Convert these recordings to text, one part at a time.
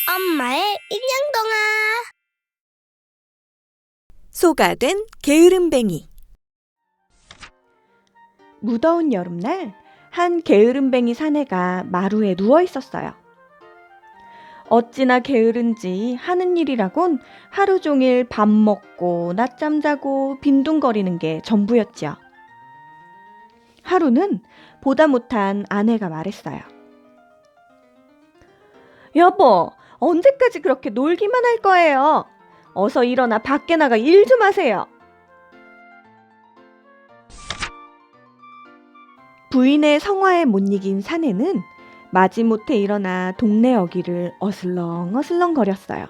엄마의 인형동화. 소가 된 게으름뱅이. 무더운 여름날 한 게으름뱅이 사내가 마루에 누워 있었어요. 어찌나 게으른지 하는 일이라곤 하루 종일 밥 먹고 낮잠 자고 빈둥거리는 게 전부였지요. 하루는 보다 못한 아내가 말했어요. 여보, 언제까지 그렇게 놀기만 할 거예요? 어서 일어나 밖에 나가 일 좀 하세요. 부인의 성화에 못 이긴 사내는 마지못해 일어나 동네 어귀를 어슬렁어슬렁 거렸어요.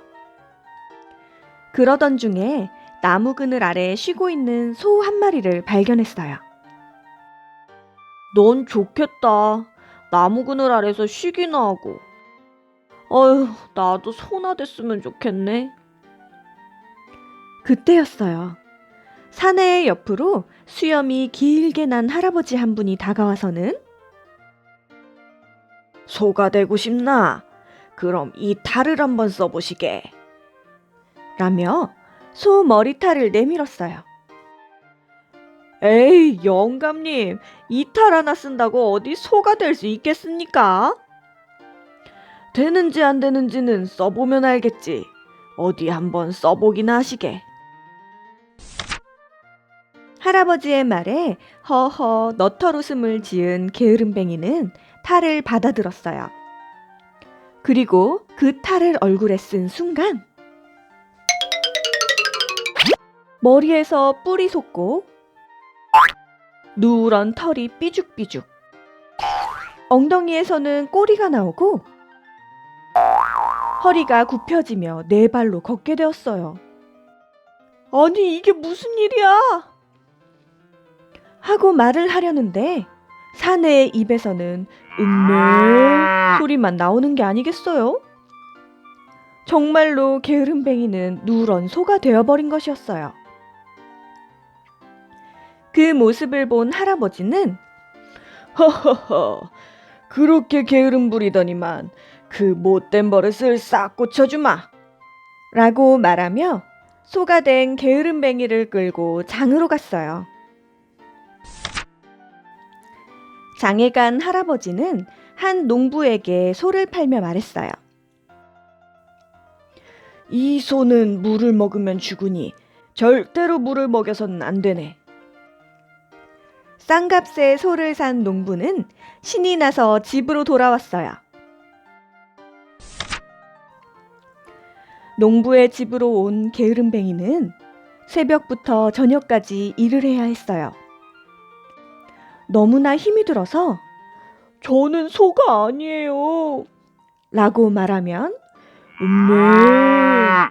그러던 중에 나무 그늘 아래 쉬고 있는 소 한 마리를 발견했어요. 넌 좋겠다. 나무 그늘 아래서 쉬기나 하고. 어휴, 나도 소나 됐으면 좋겠네. 그때였어요. 사내의 옆으로 수염이 길게 난 할아버지 한 분이 다가와서는 소가 되고 싶나? 그럼 이 탈을 한번 써보시게. 라며 소 머리탈을 내밀었어요. 에이, 영감님, 이 탈 하나 쓴다고 어디 소가 될 수 있겠습니까? 되는지 안 되는지는 써보면 알겠지. 어디 한번 써보기나 하시게. 할아버지의 말에 허허 너털웃음을 지은 게으름뱅이는 탈을 받아들었어요. 그리고 그 탈을 얼굴에 쓴 순간 머리에서 뿔이 솟고 누런 털이 삐죽삐죽, 엉덩이에서는 꼬리가 나오고 허리가 굽혀지며 네 발로 걷게 되었어요. 아니, 이게 무슨 일이야? 하고 말을 하려는데 사내의 입에서는 음메 소리만 나오는 게 아니겠어요? 정말로 게으름뱅이는 누런 소가 되어버린 것이었어요. 그 모습을 본 할아버지는 허허허, 그렇게 게으름 부리더니만 그 못된 버릇을 싹 고쳐주마 라고 말하며 소가 된 게으름뱅이를 끌고 장으로 갔어요. 장에 간 할아버지는 한 농부에게 소를 팔며 말했어요. 이 소는 물을 먹으면 죽으니 절대로 물을 먹여서는 안 되네. 싼값에 소를 산 농부는 신이 나서 집으로 돌아왔어요. 농부의 집으로 온 게으름뱅이는 새벽부터 저녁까지 일을 해야 했어요. 너무나 힘이 들어서 저는 소가 아니에요 라고 말하면 음메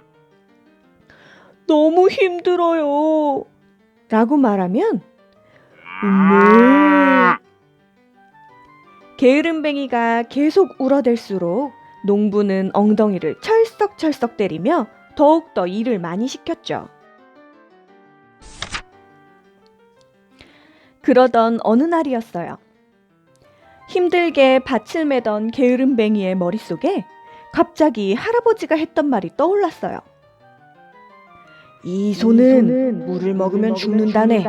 너무 힘들어요 라고 말하면 음메 게으름뱅이가 계속 울어댈수록 농부는 엉덩이를 철썩철썩 때리며 더욱더 일을 많이 시켰죠. 그러던 어느 날이었어요. 힘들게 밭을 매던 게으름뱅이의 머릿속에 갑자기 할아버지가 했던 말이 떠올랐어요. 이 소는 물을 먹으면 죽는다네.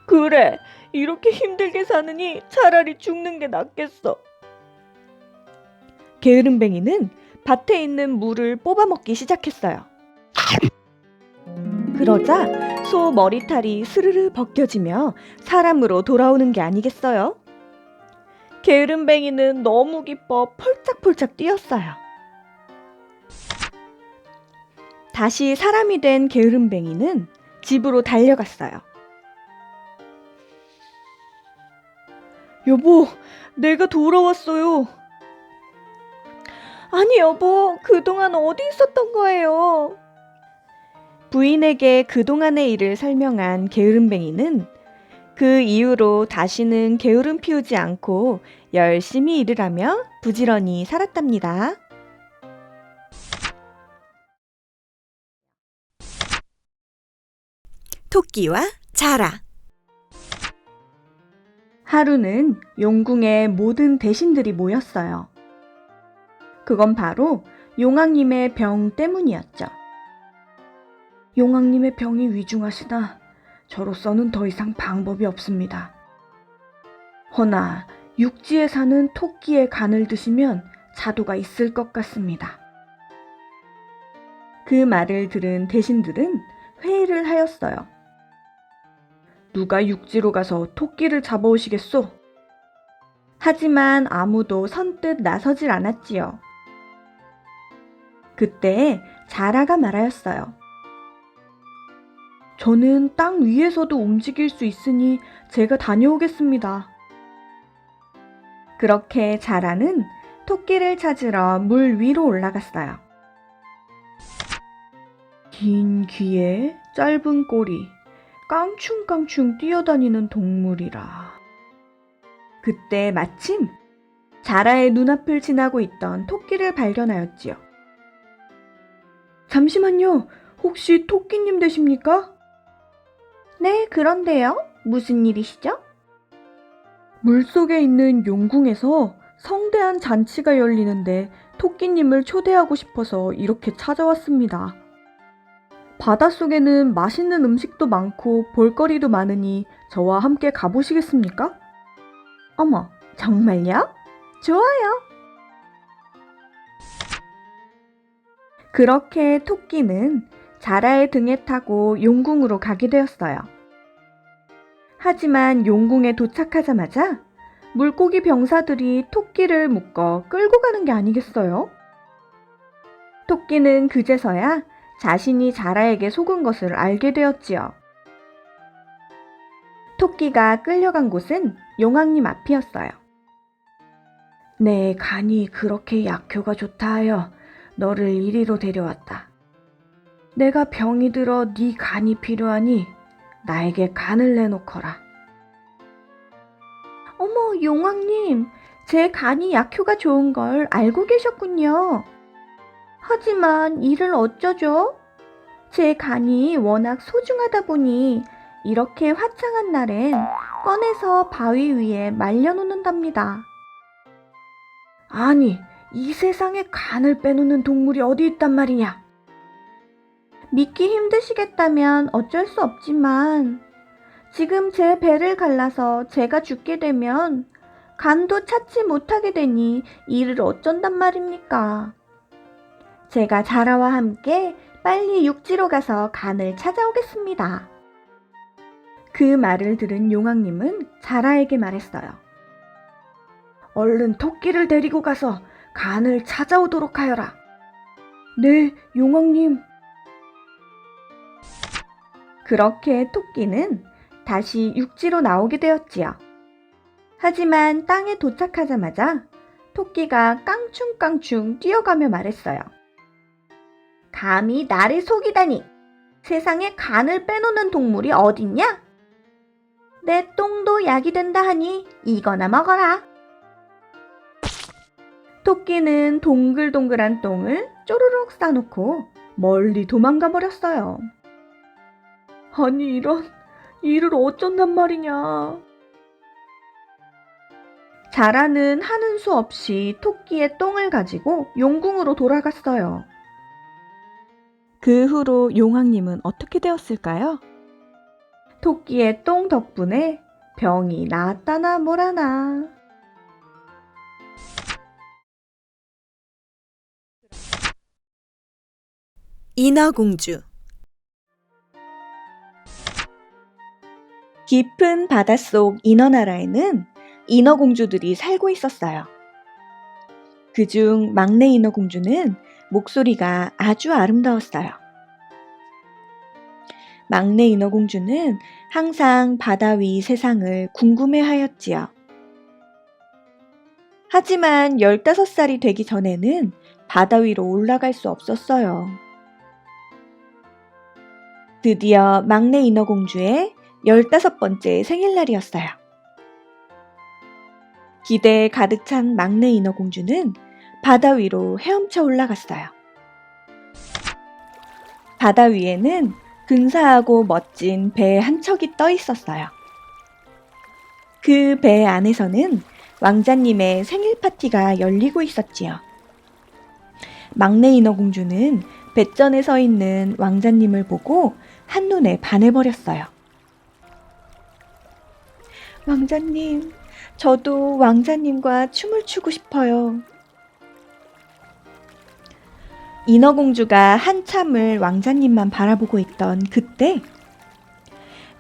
그래, 이렇게 힘들게 사느니 차라리 죽는 게 낫겠어. 게으름뱅이는 밭에 있는 물을 뽑아먹기 시작했어요. 그러자 소 머리털이 스르르 벗겨지며 사람으로 돌아오는 게 아니겠어요? 게으름뱅이는 너무 기뻐 펄짝펄짝 뛰었어요. 다시 사람이 된 게으름뱅이는 집으로 달려갔어요. 여보, 내가 돌아왔어요. 아니 여보, 그동안 어디 있었던 거예요? 부인에게 그동안의 일을 설명한 게으름뱅이는 그 이후로 다시는 게으름 피우지 않고 열심히 일을 하며 부지런히 살았답니다. 토끼와 자라. 하루는 용궁에 모든 대신들이 모였어요. 그건 바로 용왕님의 병 때문이었죠. 용왕님의 병이 위중하시다. 저로서는 더 이상 방법이 없습니다. 허나 육지에 사는 토끼의 간을 드시면 자도가 있을 것 같습니다. 그 말을 들은 대신들은 회의를 하였어요. 누가 육지로 가서 토끼를 잡아오시겠소? 하지만 아무도 선뜻 나서질 않았지요. 그때 자라가 말하였어요. 저는 땅 위에서도 움직일 수 있으니 제가 다녀오겠습니다. 그렇게 자라는 토끼를 찾으러 물 위로 올라갔어요. 긴 귀에 짧은 꼬리, 깡충깡충 뛰어다니는 동물이라. 그때 마침 자라의 눈앞을 지나고 있던 토끼를 발견하였지요. 잠시만요. 혹시 토끼님 되십니까? 네, 그런데요. 무슨 일이시죠? 물속에 있는 용궁에서 성대한 잔치가 열리는데 토끼님을 초대하고 싶어서 이렇게 찾아왔습니다. 바닷속에는 맛있는 음식도 많고 볼거리도 많으니 저와 함께 가보시겠습니까? 어머, 정말요? 좋아요. 그렇게 토끼는 자라의 등에 타고 용궁으로 가게 되었어요. 하지만 용궁에 도착하자마자 물고기 병사들이 토끼를 묶어 끌고 가는 게 아니겠어요? 토끼는 그제서야 자신이 자라에게 속은 것을 알게 되었지요. 토끼가 끌려간 곳은 용왕님 앞이었어요. 내 간이 그렇게 약효가 좋다 하여 너를 이리로 데려왔다. 내가 병이 들어 네 간이 필요하니 나에게 간을 내놓거라. 어머, 용왕님, 제 간이 약효가 좋은 걸 알고 계셨군요. 하지만 이를 어쩌죠? 제 간이 워낙 소중하다 보니 이렇게 화창한 날엔 꺼내서 바위 위에 말려놓는답니다. 아니, 이 세상에 간을 빼놓는 동물이 어디 있단 말이냐? 믿기 힘드시겠다면 어쩔 수 없지만 지금 제 배를 갈라서 제가 죽게 되면 간도 찾지 못하게 되니 이를 어쩐단 말입니까? 제가 자라와 함께 빨리 육지로 가서 간을 찾아오겠습니다. 그 말을 들은 용왕님은 자라에게 말했어요. 얼른 토끼를 데리고 가서 간을 찾아오도록 하여라. 네, 용왕님. 그렇게 토끼는 다시 육지로 나오게 되었지요. 하지만 땅에 도착하자마자 토끼가 깡충깡충 뛰어가며 말했어요. 감히 나를 속이다니! 세상에 간을 빼놓는 동물이 어딨냐? 내 똥도 약이 된다 하니 이거나 먹어라. 토끼는 동글동글한 똥을 쪼르륵 싸놓고 멀리 도망가 버렸어요. 아니 이를 어쩐단 말이냐. 자라는 하는 수 없이 토끼의 똥을 가지고 용궁으로 돌아갔어요. 그 후로 용왕님은 어떻게 되었을까요? 토끼의 똥 덕분에 병이 나았다나 뭐라나. 인어공주. 깊은 바닷속 인어나라에는 인어공주들이 살고 있었어요. 그중 막내 인어공주는 목소리가 아주 아름다웠어요. 막내 인어공주는 항상 바다 위 세상을 궁금해하였지요. 하지만 15살이 되기 전에는 바다 위로 올라갈 수 없었어요. 드디어 막내 인어공주의 15번째 생일날이었어요. 기대에 가득 찬 막내 인어공주는 바다 위로 헤엄쳐 올라갔어요. 바다 위에는 근사하고 멋진 배 한 척이 떠 있었어요. 그 배 안에서는 왕자님의 생일 파티가 열리고 있었지요. 막내 인어공주는 뱃전에 서 있는 왕자님을 보고 한눈에 반해버렸어요. 왕자님, 저도 왕자님과 춤을 추고 싶어요. 인어공주가 한참을 왕자님만 바라보고 있던 그때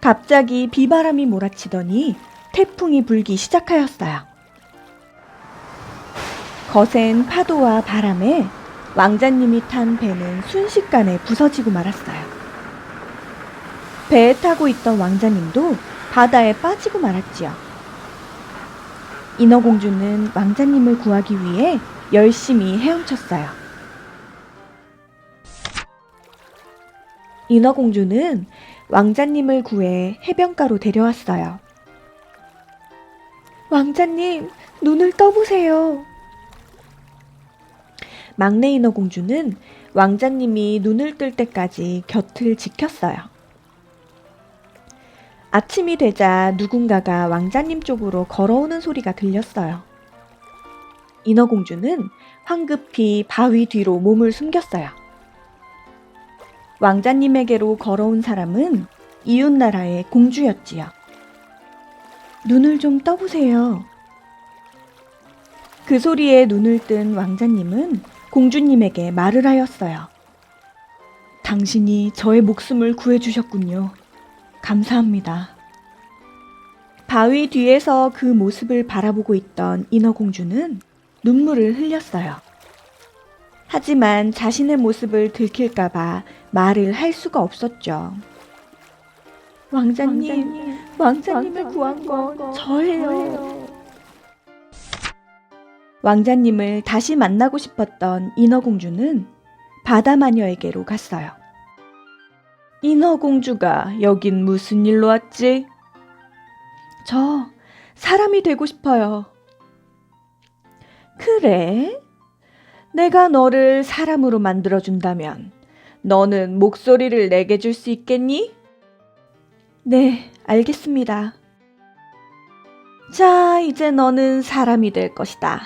갑자기 비바람이 몰아치더니 태풍이 불기 시작하였어요. 거센 파도와 바람에 왕자님이 탄 배는 순식간에 부서지고 말았어요. 배에 타고 있던 왕자님도 바다에 빠지고 말았지요. 인어공주는 왕자님을 구하기 위해 열심히 헤엄쳤어요. 인어공주는 왕자님을 구해 해변가로 데려왔어요. 왕자님, 눈을 떠보세요. 막내 인어공주는 왕자님이 눈을 뜰 때까지 곁을 지켰어요. 아침이 되자 누군가가 왕자님 쪽으로 걸어오는 소리가 들렸어요. 인어공주는 황급히 바위 뒤로 몸을 숨겼어요. 왕자님에게로 걸어온 사람은 이웃나라의 공주였지요. 눈을 좀 떠보세요. 그 소리에 눈을 뜬 왕자님은 공주님에게 말을 하였어요. 당신이 저의 목숨을 구해주셨군요. 감사합니다. 바위 뒤에서 그 모습을 바라보고 있던 인어공주는 눈물을 흘렸어요. 하지만 자신의 모습을 들킬까봐 말을 할 수가 없었죠. 왕자님을 구한 건 저예요. 왕자님을 다시 만나고 싶었던 인어공주는 바다마녀에게로 갔어요. 인어공주가 여긴 무슨 일로 왔지? 저 사람이 되고 싶어요. 그래? 내가 너를 사람으로 만들어준다면 너는 목소리를 내게 줄 수 있겠니? 네, 알겠습니다. 자, 이제 너는 사람이 될 것이다.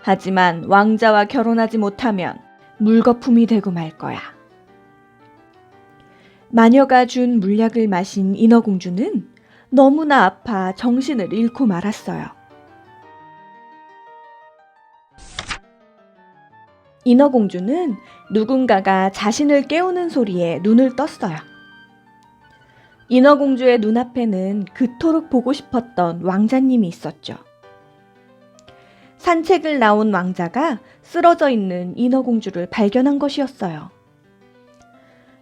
하지만 왕자와 결혼하지 못하면 물거품이 되고 말 거야. 마녀가 준 물약을 마신 인어공주는 너무나 아파 정신을 잃고 말았어요. 인어공주는 누군가가 자신을 깨우는 소리에 눈을 떴어요. 인어공주의 눈앞에는 그토록 보고 싶었던 왕자님이 있었죠. 산책을 나온 왕자가 쓰러져 있는 인어공주를 발견한 것이었어요.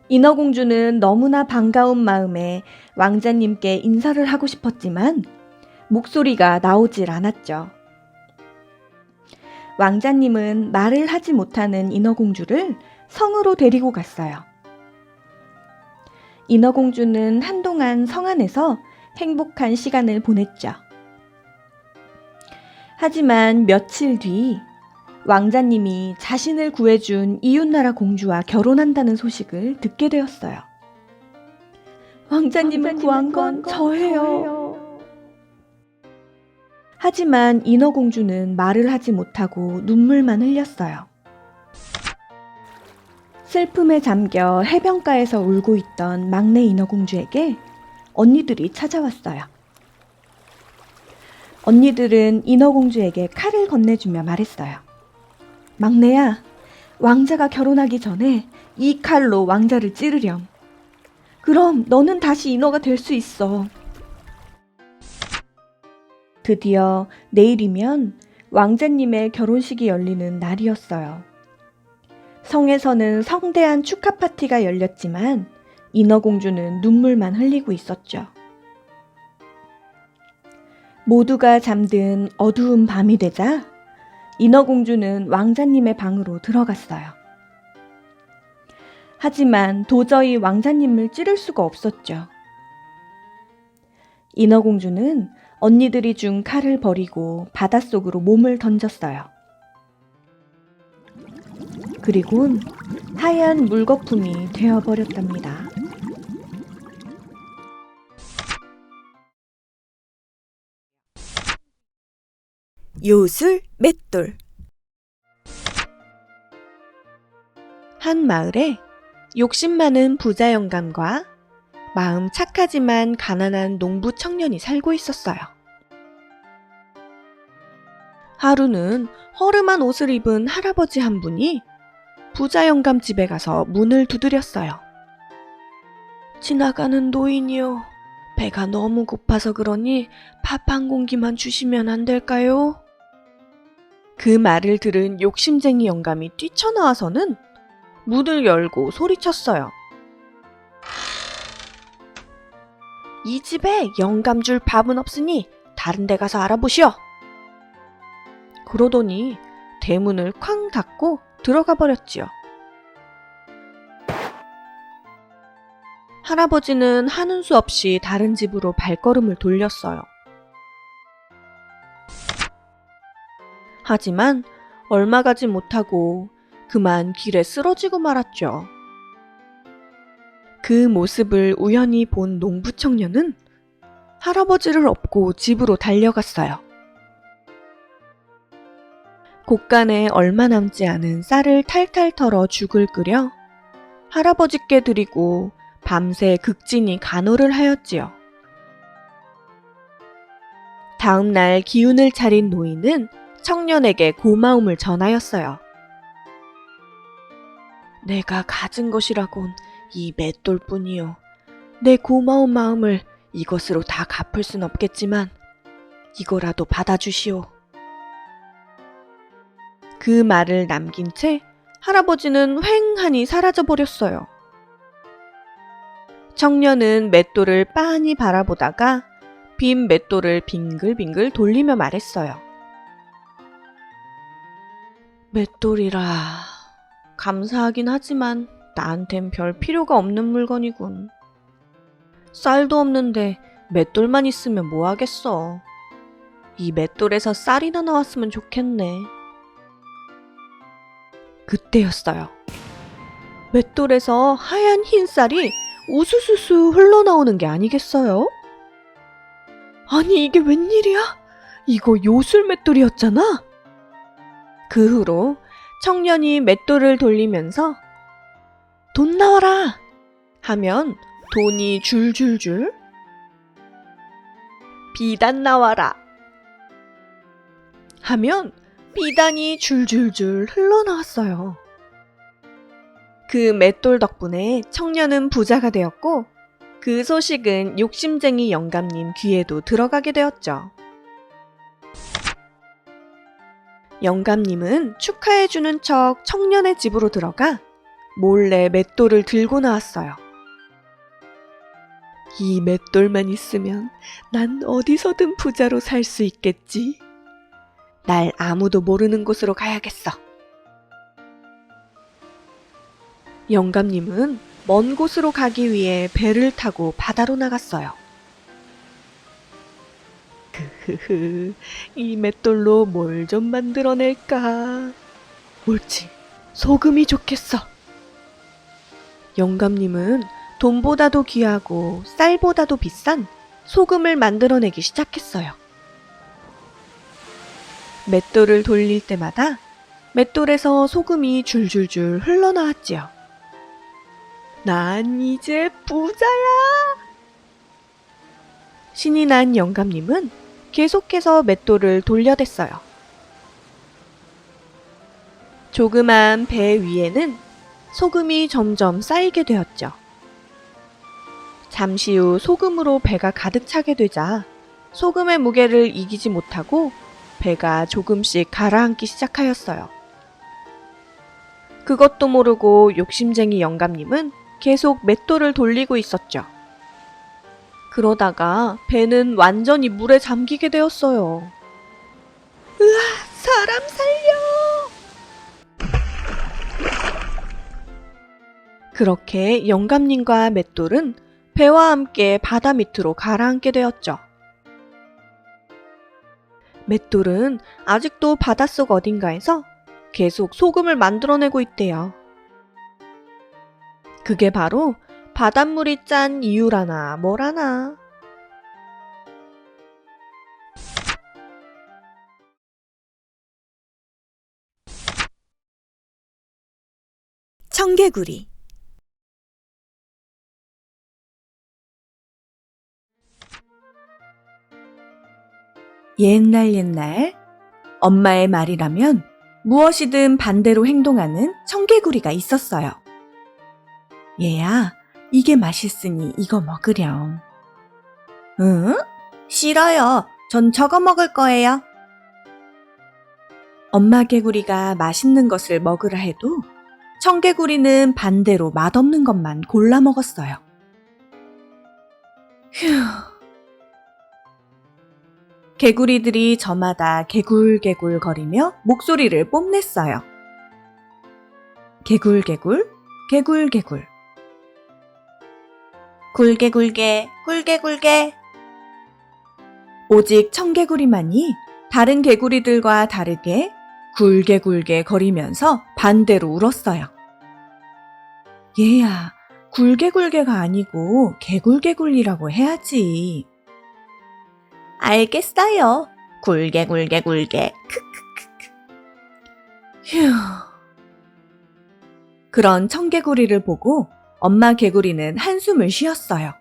인어공주는 너무나 반가운 마음에 왕자님께 인사를 하고 싶었지만 목소리가 나오질 않았죠. 왕자님은 말을 하지 못하는 인어공주를 성으로 데리고 갔어요. 인어공주는 한동안 성 안에서 행복한 시간을 보냈죠. 하지만 며칠 뒤 왕자님이 자신을 구해준 이웃나라 공주와 결혼한다는 소식을 듣게 되었어요. 왕자님을 구한 건 저예요. 하지만 인어공주는 말을 하지 못하고 눈물만 흘렸어요. 슬픔에 잠겨 해변가에서 울고 있던 막내 인어공주에게 언니들이 찾아왔어요. 언니들은 인어공주에게 칼을 건네주며 말했어요. 막내야, 왕자가 결혼하기 전에 이 칼로 왕자를 찌르렴. 그럼 너는 다시 인어가 될 수 있어. 드디어 내일이면 왕자님의 결혼식이 열리는 날이었어요. 성에서는 성대한 축하 파티가 열렸지만 인어공주는 눈물만 흘리고 있었죠. 모두가 잠든 어두운 밤이 되자 인어공주는 왕자님의 방으로 들어갔어요. 하지만 도저히 왕자님을 찌를 수가 없었죠. 인어공주는 언니들이 준 칼을 버리고 바닷속으로 몸을 던졌어요. 그리곤 하얀 물거품이 되어버렸답니다. 요술 맷돌. 한 마을에 욕심 많은 부자 영감과 마음 착하지만 가난한 농부 청년이 살고 있었어요. 하루는 허름한 옷을 입은 할아버지 한 분이 부자 영감 집에 가서 문을 두드렸어요. 지나가는 노인이요. 배가 너무 고파서 그러니 밥 한 공기만 주시면 안 될까요? 그 말을 들은 욕심쟁이 영감이 뛰쳐나와서는 문을 열고 소리쳤어요. 이 집에 영감 줄 밥은 없으니 다른 데 가서 알아보시오. 그러더니 대문을 쾅 닫고 들어가 버렸지요. 할아버지는 하는 수 없이 다른 집으로 발걸음을 돌렸어요. 하지만 얼마 가지 못하고 그만 길에 쓰러지고 말았죠. 그 모습을 우연히 본 농부 청년은 할아버지를 업고 집으로 달려갔어요. 곳간에 얼마 남지 않은 쌀을 탈탈 털어 죽을 끓여 할아버지께 드리고 밤새 극진히 간호를 하였지요. 다음 날 기운을 차린 노인은 청년에게 고마움을 전하였어요. 내가 가진 것이라곤 이 맷돌뿐이요. 내 고마운 마음을 이것으로 다 갚을 순 없겠지만 이거라도 받아주시오. 그 말을 남긴 채 할아버지는 휑하니 사라져버렸어요. 청년은 맷돌을 빤히 바라보다가 빈 맷돌을 빙글빙글 돌리며 말했어요. 맷돌이라 감사하긴 하지만 나한텐 별 필요가 없는 물건이군. 쌀도 없는데 맷돌만 있으면 뭐하겠어. 이 맷돌에서 쌀이나 나왔으면 좋겠네. 그때였어요. 맷돌에서 하얀 흰 쌀이 우수수수 흘러나오는 게 아니겠어요? 아니 이게 웬일이야? 이거 요술 맷돌이었잖아? 그 후로 청년이 맷돌을 돌리면서 돈 나와라 하면 돈이 줄줄줄, 비단 나와라 하면 비단이 줄줄줄 흘러나왔어요. 그 맷돌 덕분에 청년은 부자가 되었고 그 소식은 욕심쟁이 영감님 귀에도 들어가게 되었죠. 영감님은 축하해주는 척 청년의 집으로 들어가 몰래 맷돌을 들고 나왔어요. 이 맷돌만 있으면 난 어디서든 부자로 살 수 있겠지. 날 아무도 모르는 곳으로 가야겠어. 영감님은 먼 곳으로 가기 위해 배를 타고 바다로 나갔어요. 흐흐흐, 이 맷돌로 뭘 좀 만들어낼까? 옳지, 소금이 좋겠어. 영감님은 돈보다도 귀하고 쌀보다도 비싼 소금을 만들어내기 시작했어요. 맷돌을 돌릴 때마다 맷돌에서 소금이 줄줄줄 흘러나왔지요. 난 이제 부자야! 신이 난 영감님은 계속해서 맷돌을 돌려댔어요. 조그만 배 위에는 소금이 점점 쌓이게 되었죠. 잠시 후 소금으로 배가 가득 차게 되자 소금의 무게를 이기지 못하고 배가 조금씩 가라앉기 시작하였어요. 그것도 모르고 욕심쟁이 영감님은 계속 맷돌을 돌리고 있었죠. 그러다가 배는 완전히 물에 잠기게 되었어요. 으아, 사람 살려! 그렇게 영감님과 맷돌은 배와 함께 바다 밑으로 가라앉게 되었죠. 맷돌은 아직도 바닷속 어딘가에서 계속 소금을 만들어내고 있대요. 그게 바로 바닷물이 짠 이유라나 뭐라나. 청개구리. 옛날 엄마의 말이라면 무엇이든 반대로 행동하는 청개구리가 있었어요. 얘야, 이게 맛있으니 이거 먹으렴. 응? 싫어요. 전 저거 먹을 거예요. 엄마 개구리가 맛있는 것을 먹으라 해도 청개구리는 반대로 맛없는 것만 골라 먹었어요. 휴. 개구리들이 저마다 개굴개굴 거리며 목소리를 뽐냈어요. 개굴개굴, 개굴개굴. 굴개굴개, 굴개굴개. 오직 청개구리만이 다른 개구리들과 다르게 굴개굴개 거리면서 반대로 울었어요. 얘야, 굴개굴개가 아니고 개굴개굴이라고 해야지. 알겠어요. 굴개굴개굴개. 크크크크. 휴. 그런 청개구리를 보고 엄마 개구리는 한숨을 쉬었어요.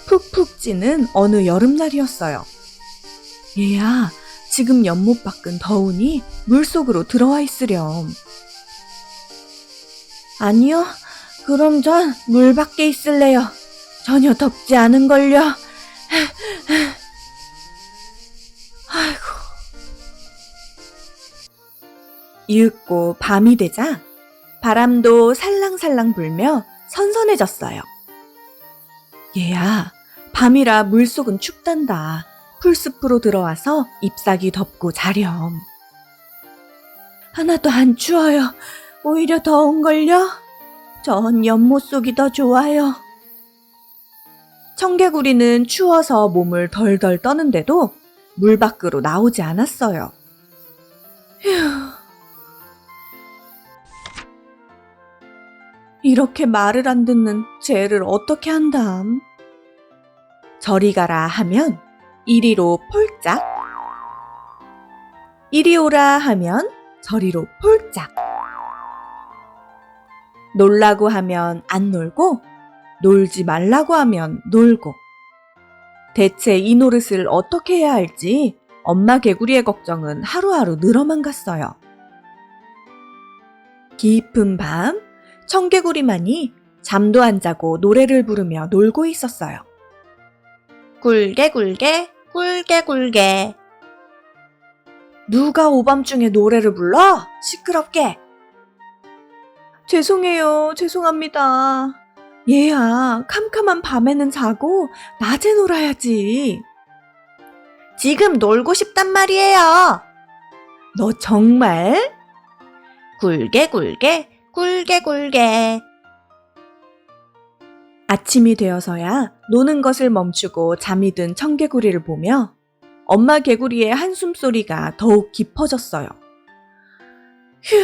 푹푹 찌는 어느 여름날이었어요. 얘야, 지금 연못 밖은 더우니 물속으로 들어와 있으렴. 아니요, 그럼 전 물 밖에 있을래요. 전혀 덥지 않은걸요. 아이고. 이윽고 밤이 되자 바람도 살랑살랑 불며 선선해졌어요. 얘야, 밤이라 물속은 춥단다. 풀숲으로 들어와서 잎사귀 덮고 자렴. 하나도 안 추워요. 오히려 더운걸요? 전 연못 속이 더 좋아요. 청개구리는 추워서 몸을 덜덜 떠는데도 물 밖으로 나오지 않았어요. 휴. 이렇게 말을 안 듣는 쟤를 어떻게 한담? 저리 가라 하면 이리로 폴짝, 이리 오라 하면 저리로 폴짝. 놀라고 하면 안 놀고, 놀지 말라고 하면 놀고. 대체 이 노릇을 어떻게 해야 할지 엄마 개구리의 걱정은 하루하루 늘어만 갔어요. 깊은 밤, 청개구리만이 잠도 안 자고 노래를 부르며 놀고 있었어요. 굴개굴개, 굴개굴개. 누가 오밤중에 노래를 불러? 시끄럽게. 죄송해요, 죄송합니다. 얘야, 캄캄한 밤에는 자고 낮에 놀아야지. 지금 놀고 싶단 말이에요. 너 정말? 굴개굴개, 굴개굴개. 아침이 되어서야 노는 것을 멈추고 잠이 든 청개구리를 보며 엄마 개구리의 한숨소리가 더욱 깊어졌어요. 휴.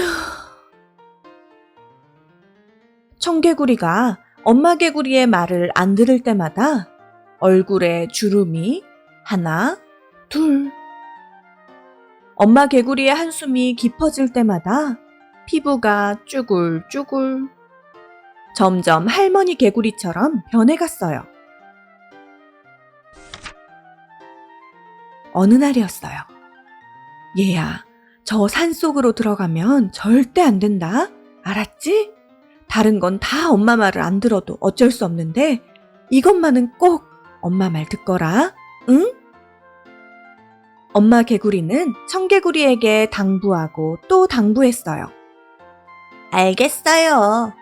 청개구리가 엄마 개구리의 말을 안 들을 때마다 얼굴에 주름이 하나, 둘. 엄마 개구리의 한숨이 깊어질 때마다 피부가 쭈글쭈글. 점점 할머니 개구리처럼 변해갔어요. 어느 날이었어요. 얘야, 저 산속으로 들어가면 절대 안 된다. 알았지? 다른 건 다 엄마 말을 안 들어도 어쩔 수 없는데 이것만은 꼭 엄마 말 듣거라. 응? 엄마 개구리는 청개구리에게 당부하고 또 당부했어요. 알겠어요.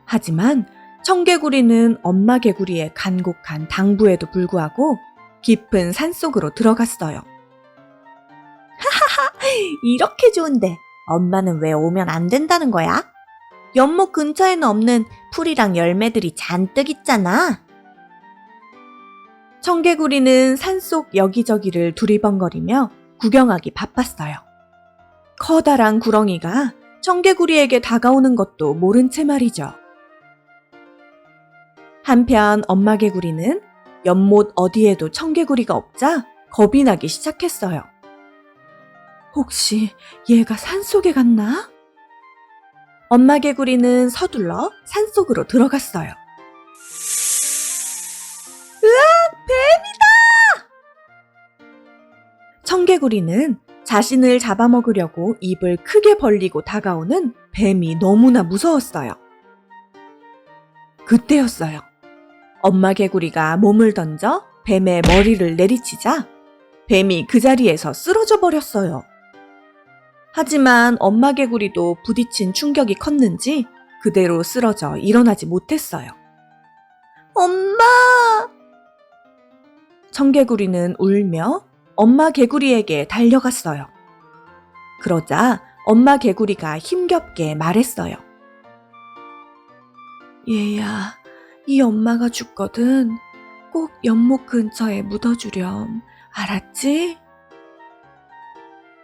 하지만 청개구리는 엄마 개구리의 간곡한 당부에도 불구하고 깊은 산속으로 들어갔어요. 하하하, 이렇게 좋은데 엄마는 왜 오면 안 된다는 거야? 연못 근처에는 없는 풀이랑 열매들이 잔뜩 있잖아. 청개구리는 산속 여기저기를 두리번거리며 구경하기 바빴어요. 커다란 구렁이가 청개구리에게 다가오는 것도 모른 채 말이죠. 한편 엄마 개구리는 연못 어디에도 청개구리가 없자 겁이 나기 시작했어요. 혹시 얘가 산속에 갔나? 엄마 개구리는 서둘러 산속으로 들어갔어요. 으악! 뱀이다! 청개구리는 자신을 잡아먹으려고 입을 크게 벌리고 다가오는 뱀이 너무나 무서웠어요. 그때였어요. 엄마 개구리가 몸을 던져 뱀의 머리를 내리치자 뱀이 그 자리에서 쓰러져 버렸어요. 하지만 엄마 개구리도 부딪힌 충격이 컸는지 그대로 쓰러져 일어나지 못했어요. 엄마! 청개구리는 울며 엄마 개구리에게 달려갔어요. 그러자 엄마 개구리가 힘겹게 말했어요. 얘야, 이 엄마가 죽거든. 꼭 연못 근처에 묻어주렴. 알았지?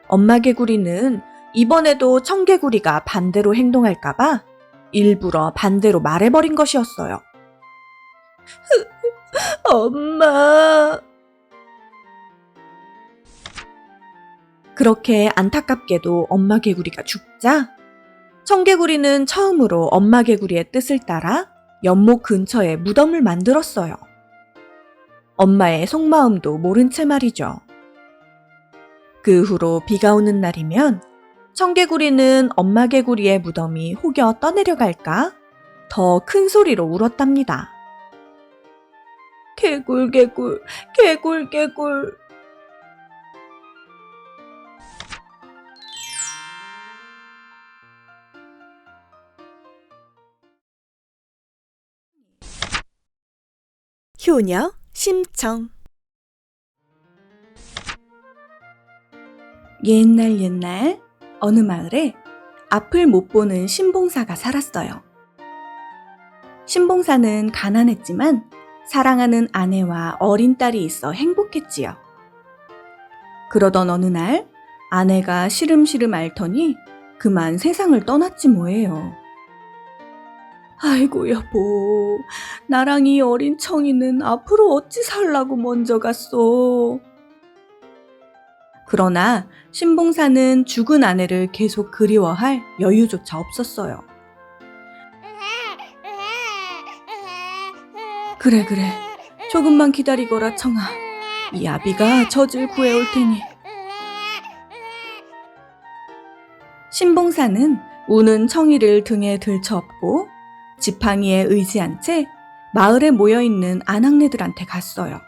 엄마 개구리는 이번에도 청개구리가 반대로 행동할까봐 일부러 반대로 말해버린 것이었어요. 엄마. 그렇게 안타깝게도 엄마 개구리가 죽자 청개구리는 처음으로 엄마 개구리의 뜻을 따라 연못 근처에 무덤을 만들었어요. 엄마의 속마음도 모른 채 말이죠. 그 후로 비가 오는 날이면 청개구리는 엄마 개구리의 무덤이 혹여 떠내려갈까 더 큰 소리로 울었답니다. 개굴 개굴 개굴 개굴. 효녀 심청. 옛날 어느 마을에 앞을 못 보는 신봉사가 살았어요. 신봉사는 가난했지만 사랑하는 아내와 어린 딸이 있어 행복했지요. 그러던 어느 날 아내가 시름시름 앓더니 그만 세상을 떠났지 뭐예요. 아이고 여보, 나랑 이 어린 청이는 앞으로 어찌 살라고 먼저 갔소. 그러나 신봉사는 죽은 아내를 계속 그리워할 여유조차 없었어요. 그래, 조금만 기다리거라 청아. 이 아비가 젖을 구해올 테니. 신봉사는 우는 청이를 등에 들쳐업고 지팡이에 의지한 채 마을에 모여있는 아낙네들한테 갔어요.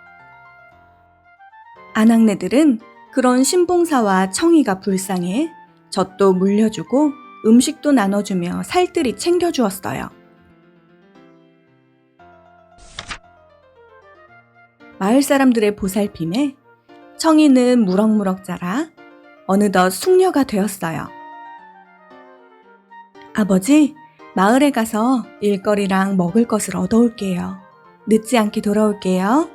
아낙네들은 그런 신봉사와 청이가 불쌍해 젖도 물려주고 음식도 나눠주며 살뜰히 챙겨주었어요. 마을 사람들의 보살핌에 청이는 무럭무럭 자라 어느덧 숙녀가 되었어요. 아버지, 마을에 가서 일거리랑 먹을 것을 얻어올게요. 늦지 않게 돌아올게요.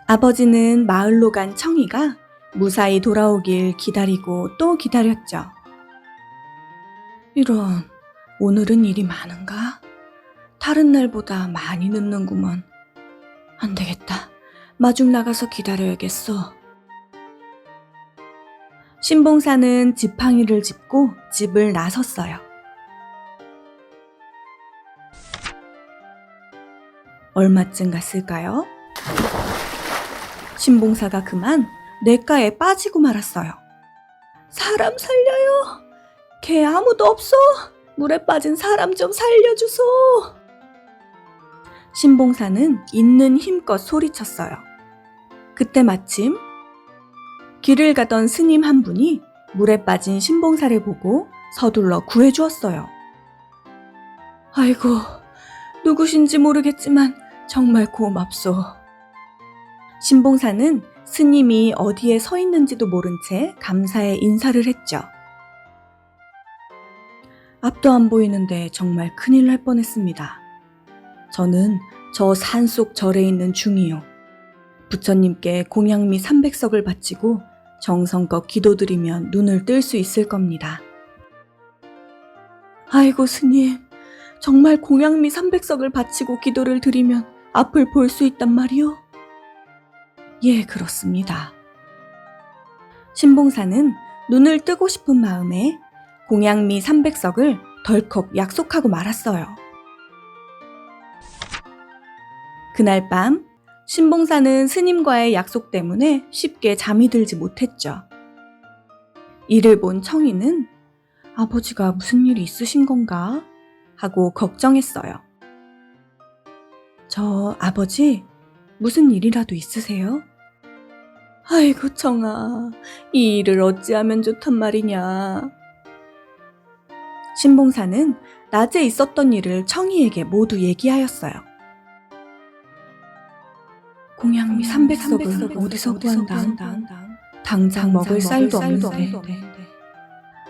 아버지는 마을로 간 청이가 무사히 돌아오길 기다리고 또 기다렸죠. 이런, 오늘은 일이 많은가? 다른 날보다 많이 늦는구먼. 안 되겠다. 마중 나가서 기다려야겠어. 신봉사는 지팡이를 짚고 집을 나섰어요. 얼마쯤 갔을까요? 신봉사가 그만 냇가에 빠지고 말았어요. 사람 살려요. 개 아무도 없어. 물에 빠진 사람 좀 살려주소. 신봉사는 있는 힘껏 소리쳤어요. 그때 마침 길을 가던 스님 한 분이 물에 빠진 신봉사를 보고 서둘러 구해주었어요. 아이고, 누구신지 모르겠지만 정말 고맙소. 신봉사는 스님이 어디에 서 있는지도 모른 채 감사의 인사를 했죠. 앞도 안 보이는데 정말 큰일 날 뻔했습니다. 저는 저 산속 절에 있는 중이요. 부처님께 공양미 300석을 바치고 정성껏 기도드리면 눈을 뜰 수 있을 겁니다. 아이고 스님, 정말 공양미 300석을 바치고 기도를 드리면 앞을 볼 수 있단 말이요? 예, 그렇습니다. 신봉사는 눈을 뜨고 싶은 마음에 공양미 300석을 덜컥 약속하고 말았어요. 그날 밤 신봉사는 스님과의 약속 때문에 쉽게 잠이 들지 못했죠. 이를 본 청이는 아버지가 무슨 일이 있으신 건가 하고 걱정했어요. 저 아버지 무슨 일이라도 있으세요? 아이고 청아, 이 일을 어찌하면 좋단 말이냐. 신봉사는 낮에 있었던 일을 청이에게 모두 얘기하였어요. 공양미 300석을 어디서 구한다. 당장 먹을 쌀도 없는데.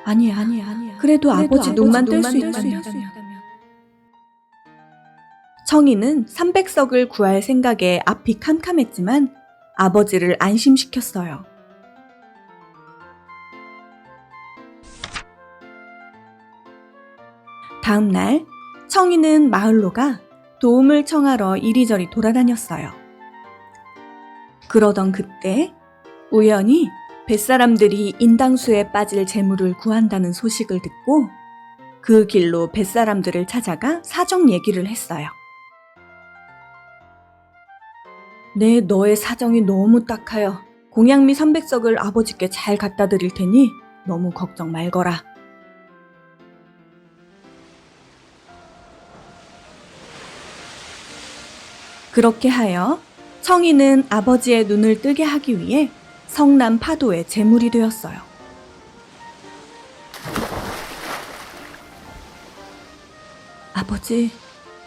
아니야. 그래도 아버지 눈만 뜰 수 있다면. 청이는 300석을 구할 생각에 앞이 캄캄했지만 아버지를 안심시켰어요. 다음 날 청이는 마을로 가 도움을 청하러 이리저리 돌아다녔어요. 그러던 그때 우연히 뱃사람들이 인당수에 빠질 재물을 구한다는 소식을 듣고 그 길로 뱃사람들을 찾아가 사정 얘기를 했어요. 네, 너의 사정이 너무 딱하여 공양미 300석을 아버지께 잘 갖다 드릴 테니 너무 걱정 말거라. 그렇게 하여 청이는 아버지의 눈을 뜨게 하기 위해 성남 파도의 제물이 되었어요. 아버지,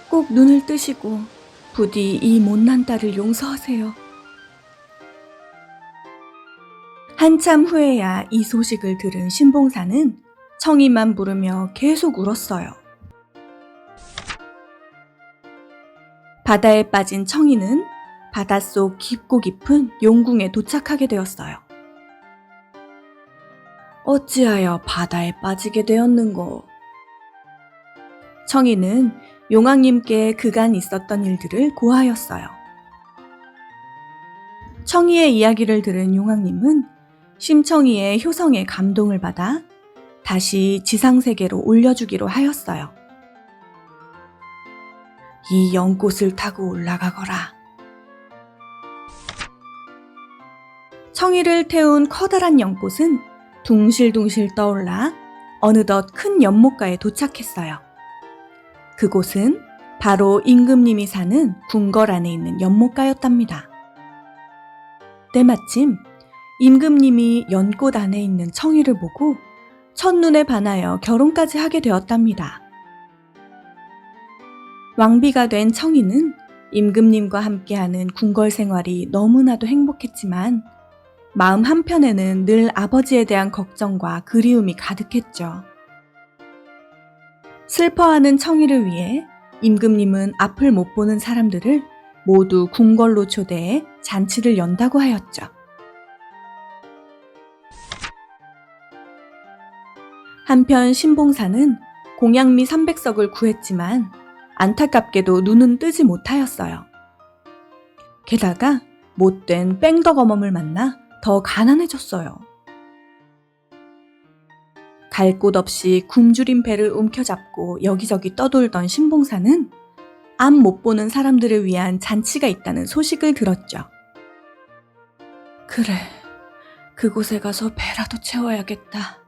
꼭 눈을 뜨시고 부디 이 못난 딸을 용서하세요. 한참 후에야 이 소식을 들은 신봉사는 청이만 부르며 계속 울었어요. 바다에 빠진 청이는 바닷속 깊고 깊은 용궁에 도착하게 되었어요. 어찌하여 바다에 빠지게 되었는고? 청이는 용왕님께 그간 있었던 일들을 고하였어요. 청이의 이야기를 들은 용왕님은 심청이의 효성에 감동을 받아 다시 지상세계로 올려주기로 하였어요. 이 연꽃을 타고 올라가거라. 청이를 태운 커다란 연꽃은 둥실둥실 떠올라 어느덧 큰 연못가에 도착했어요. 그곳은 바로 임금님이 사는 궁궐 안에 있는 연못가였답니다. 때마침 임금님이 연꽃 안에 있는 청이를 보고 첫눈에 반하여 결혼까지 하게 되었답니다. 왕비가 된 청이는 임금님과 함께하는 궁궐 생활이 너무나도 행복했지만 마음 한편에는 늘 아버지에 대한 걱정과 그리움이 가득했죠. 슬퍼하는 청이를 위해 임금님은 앞을 못 보는 사람들을 모두 궁궐로 초대해 잔치를 연다고 하였죠. 한편 신봉사는 공양미 300석을 구했지만 안타깝게도 눈은 뜨지 못하였어요. 게다가 못된 뺑덕어멈을 만나 더 가난해졌어요. 갈 곳 없이 굶주린 배를 움켜잡고 여기저기 떠돌던 신봉사는 앞 못 보는 사람들을 위한 잔치가 있다는 소식을 들었죠. 그래, 그곳에 가서 배라도 채워야겠다.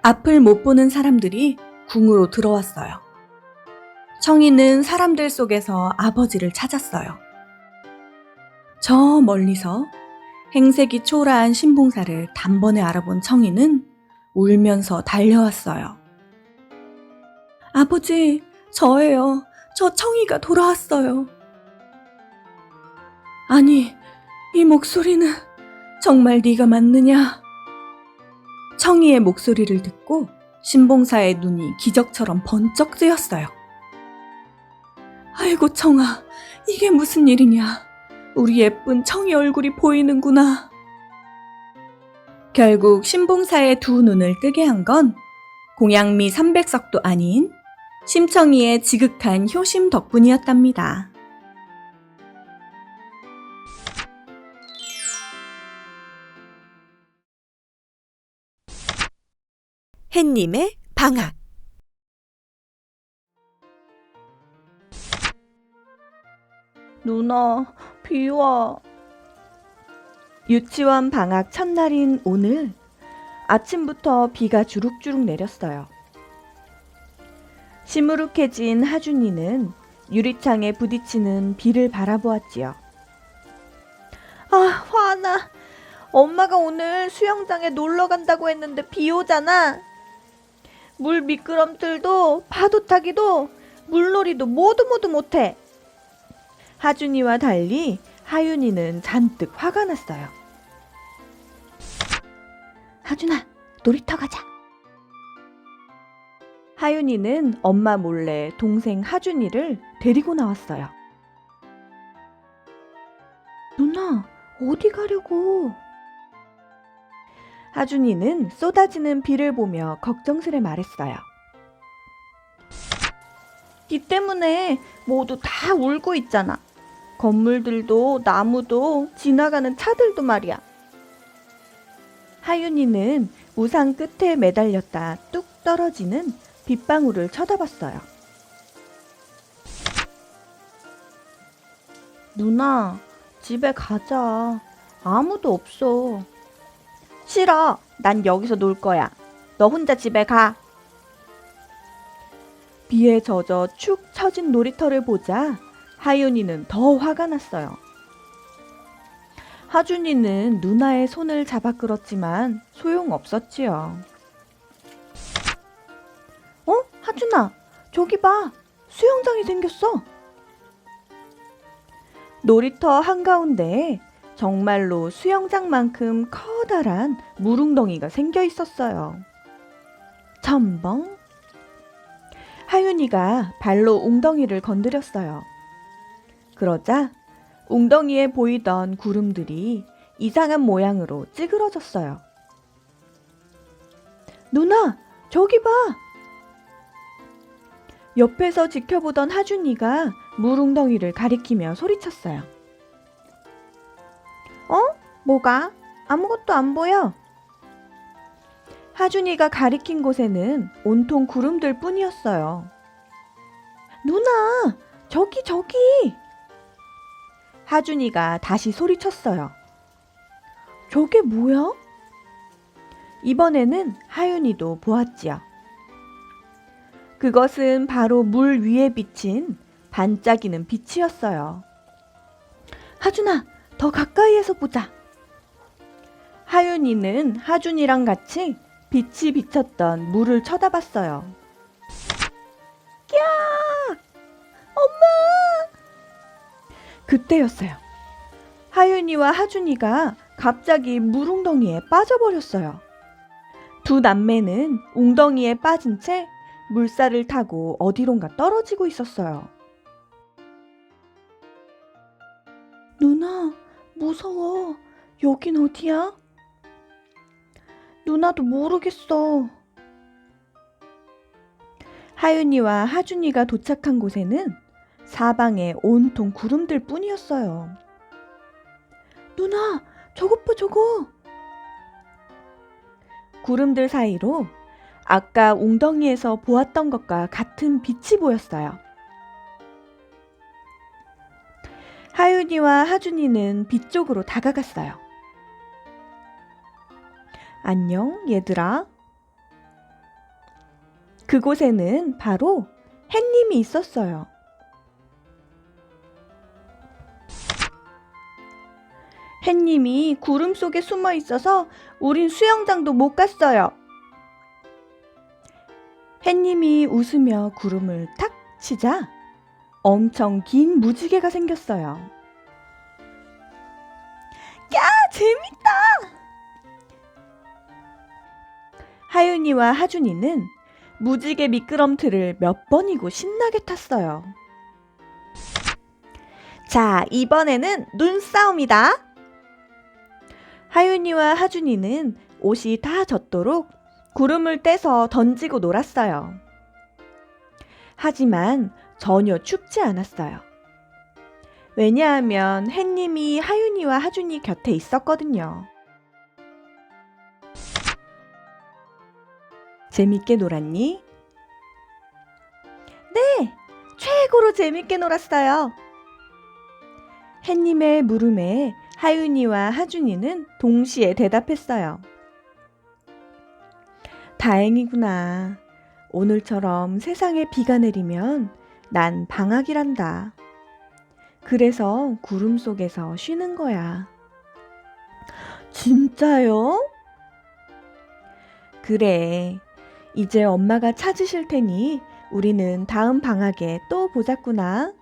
앞을 못 보는 사람들이 궁으로 들어왔어요. 청이는 사람들 속에서 아버지를 찾았어요. 저 멀리서 행색이 초라한 신봉사를 단번에 알아본 청이는 울면서 달려왔어요. 아버지, 저예요. 저 청이가 돌아왔어요. 아니, 이 목소리는 정말 네가 맞느냐? 청이의 목소리를 듣고 신봉사의 눈이 기적처럼 번쩍 뜨였어요. 아이고 청아, 이게 무슨 일이냐? 우리 예쁜 청이 얼굴이 보이는구나. 결국 신봉사의 두 눈을 뜨게 한 건 공양미 300석도 아닌 심청이의 지극한 효심 덕분이었답니다. 햇님의 방학. 누나, 비 와. 유치원 방학 첫날인 오늘 아침부터 비가 주룩주룩 내렸어요. 시무룩해진 하준이는 유리창에 부딪히는 비를 바라보았지요. 아, 화나. 엄마가 오늘 수영장에 놀러 간다고 했는데 비 오잖아. 물 미끄럼틀도 파도 타기도 물놀이도 모두 못해. 하준이와 달리 하윤이는 잔뜩 화가 났어요. 하준아, 놀이터 가자. 하윤이는 엄마 몰래 동생 하준이를 데리고 나왔어요. 누나, 어디 가려고? 하준이는 쏟아지는 비를 보며 걱정스레 말했어요. 비 때문에 모두 다 울고 있잖아. 건물들도 나무도 지나가는 차들도 말이야. 하윤이는 우산 끝에 매달렸다 뚝 떨어지는 빗방울을 쳐다봤어요. 누나, 집에 가자. 아무도 없어. 싫어. 난 여기서 놀 거야. 너 혼자 집에 가. 비에 젖어 축 처진 놀이터를 보자 하윤이는 더 화가 났어요. 하준이는 누나의 손을 잡아 끌었지만 소용없었지요. 하준아, 저기 봐. 수영장이 생겼어. 놀이터 한가운데에 정말로 수영장만큼 커다란 물웅덩이가 생겨 있었어요. 첨벙. 하윤이가 발로 웅덩이를 건드렸어요. 그러자 웅덩이에 보이던 구름들이 이상한 모양으로 찌그러졌어요. 누나, 저기 봐! 옆에서 지켜보던 하준이가 물웅덩이를 가리키며 소리쳤어요. 뭐가? 아무것도 안 보여. 하준이가 가리킨 곳에는 온통 구름들 뿐이었어요. 누나, 저기! 하준이가 다시 소리쳤어요. 저게 뭐야? 이번에는 하윤이도 보았지요. 그것은 바로 물 위에 비친 반짝이는 빛이었어요. 하준아, 더 가까이에서 보자. 하윤이는 하준이랑 같이 빛이 비쳤던 물을 쳐다봤어요. 야! 엄마! 그때였어요. 하윤이와 하준이가 갑자기 물웅덩이에 빠져버렸어요. 두 남매는 웅덩이에 빠진 채 물살을 타고 어디론가 떨어지고 있었어요. 누나, 무서워. 여긴 어디야? 누나도 모르겠어. 하윤이와 하준이가 도착한 곳에는 사방에 온통 구름들 뿐이었어요. 누나, 저것 봐, 저거. 구름들 사이로 아까 웅덩이에서 보았던 것과 같은 빛이 보였어요. 하윤이와 하준이는 빛 쪽으로 다가갔어요. 안녕, 얘들아. 그곳에는 바로 햇님이 있었어요. 햇님이 구름 속에 숨어 있어서 우린 수영장도 못 갔어요. 햇님이 웃으며 구름을 탁 치자 엄청 긴 무지개가 생겼어요. 야, 재밌다! 하윤이와 하준이는 무지개 미끄럼틀을 몇 번이고 신나게 탔어요. 자, 이번에는 눈싸움이다. 하윤이와 하준이는 옷이 다 젖도록 구름을 떼서 던지고 놀았어요. 하지만 전혀 춥지 않았어요. 왜냐하면 햇님이 하윤이와 하준이 곁에 있었거든요. 재밌게 놀았니? 네, 최고로 재밌게 놀았어요. 햇님의 물음에 하윤이와 하준이는 동시에 대답했어요. 다행이구나. 오늘처럼 세상에 비가 내리면 난 방학이란다. 그래서 구름 속에서 쉬는 거야. 진짜요? 그래. 이제 엄마가 찾으실 테니 우리는 다음 방학에 또 보자꾸나.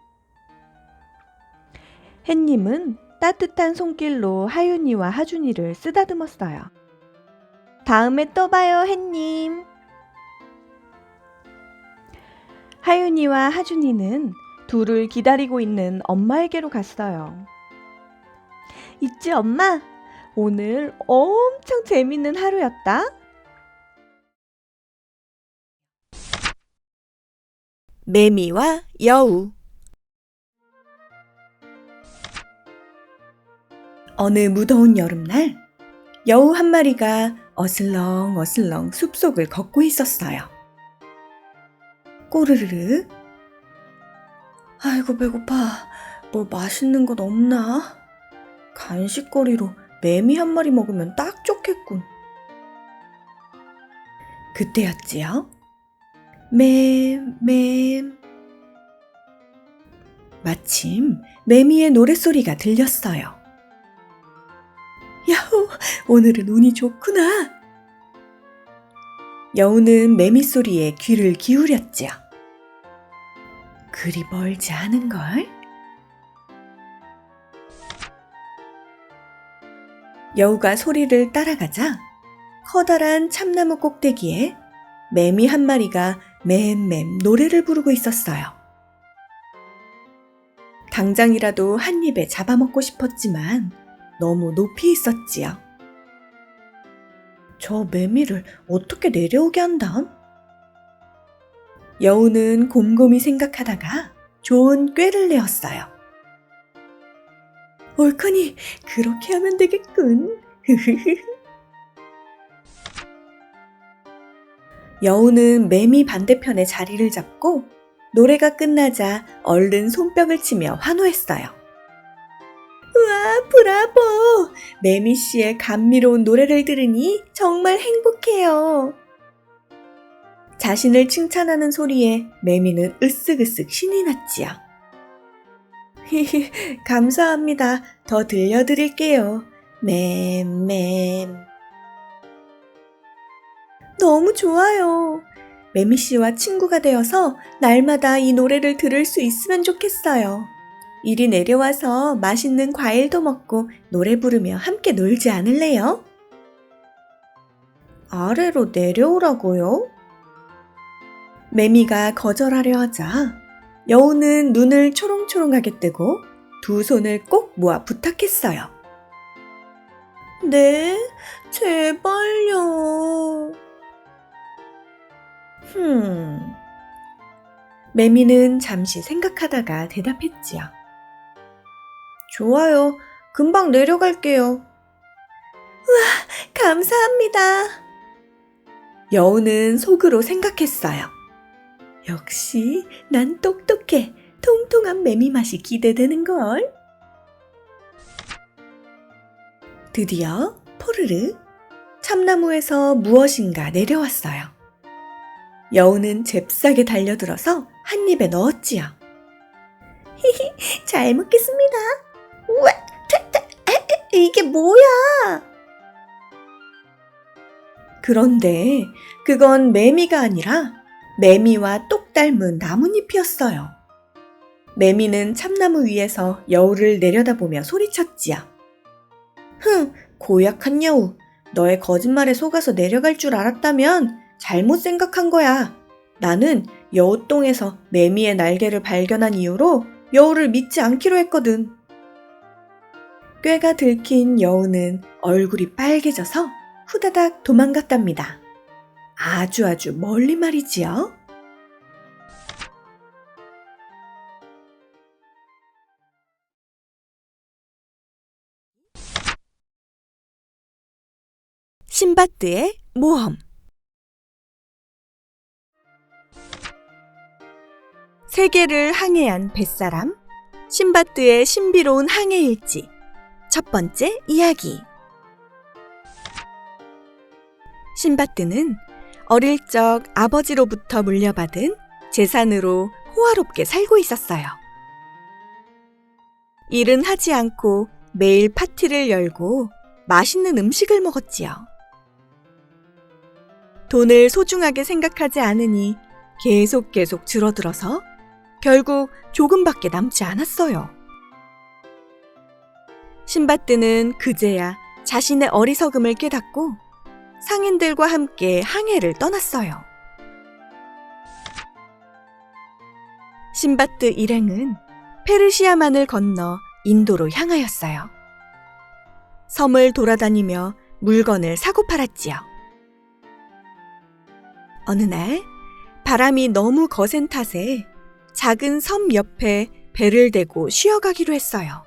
햇님은 따뜻한 손길로 하윤이와 하준이를 쓰다듬었어요. 다음에 또 봐요, 햇님. 하윤이와 하준이는 둘을 기다리고 있는 엄마에게로 갔어요. 있지, 엄마? 오늘 엄청 재밌는 하루였다. 매미와 여우. 어느 무더운 여름날, 여우 한 마리가 어슬렁어슬렁 숲속을 걷고 있었어요. 꼬르르르. 아이고 배고파. 뭐 맛있는 것 없나? 간식거리로 매미 한 마리 먹으면 딱 좋겠군. 그때였지요. 맴. 마침 매미의 노랫소리가 들렸어요. 야호, 오늘은 운이 좋구나. 여우는 매미 소리에 귀를 기울였지요. 그리 멀지 않은걸? 여우가 소리를 따라가자 커다란 참나무 꼭대기에 매미 한 마리가 맴 노래를 부르고 있었어요. 당장이라도 한 입에 잡아먹고 싶었지만 너무 높이 있었지요. 저 매미를 어떻게 내려오게 한담? 여우는 곰곰이 생각하다가 좋은 꾀를 내었어요. 옳거니 그렇게 하면 되겠군. 여우는 매미 반대편에 자리를 잡고 노래가 끝나자 얼른 손뼉을 치며 환호했어요. 우와, 브라보! 매미 씨의 감미로운 노래를 들으니 정말 행복해요. 자신을 칭찬하는 소리에 매미는 으쓱으쓱 신이 났지요. 감사합니다. 더 들려드릴게요. 맴. 너무 좋아요. 매미 씨와 친구가 되어서 날마다 이 노래를 들을 수 있으면 좋겠어요. 이리 내려와서 맛있는 과일도 먹고 노래 부르며 함께 놀지 않을래요? 아래로 내려오라고요? 매미가 거절하려 하자 여우는 눈을 초롱초롱하게 뜨고 두 손을 꼭 모아 부탁했어요. 네, 제발요. 매미는 잠시 생각하다가 대답했지요. 좋아요. 금방 내려갈게요. 우와, 감사합니다. 여우는 속으로 생각했어요. 역시 난 똑똑해. 통통한 매미 맛이 기대되는걸. 드디어 포르르 참나무에서 무엇인가 내려왔어요. 여우는 잽싸게 달려들어서 한 입에 넣었지요. 잘 먹겠습니다. 우와, 이게 뭐야? 그런데 그건 매미가 아니라 매미와 똑 닮은 나뭇잎이었어요. 매미는 참나무 위에서 여우를 내려다보며 소리쳤지요. 고약한 여우. 너의 거짓말에 속아서 내려갈 줄 알았다면 잘못 생각한 거야. 나는 여우똥에서 매미의 날개를 발견한 이후로 여우를 믿지 않기로 했거든. 꾀가 들킨 여우는 얼굴이 빨개져서 후다닥 도망갔답니다. 아주 멀리 말이지요. 신바트의 모험. 세계를 항해한 뱃사람, 신바드의 신비로운 항해 일지. 첫 번째 이야기. 신바드는 어릴 적 아버지로부터 물려받은 재산으로 호화롭게 살고 있었어요. 일은 하지 않고 매일 파티를 열고 맛있는 음식을 먹었지요. 돈을 소중하게 생각하지 않으니 계속 줄어들어서 결국 조금밖에 남지 않았어요. 신바드는 그제야 자신의 어리석음을 깨닫고 상인들과 함께 항해를 떠났어요. 신바드 일행은 페르시아만을 건너 인도로 향하였어요. 섬을 돌아다니며 물건을 사고 팔았지요. 어느 날 바람이 너무 거센 탓에 작은 섬 옆에 배를 대고 쉬어가기로 했어요.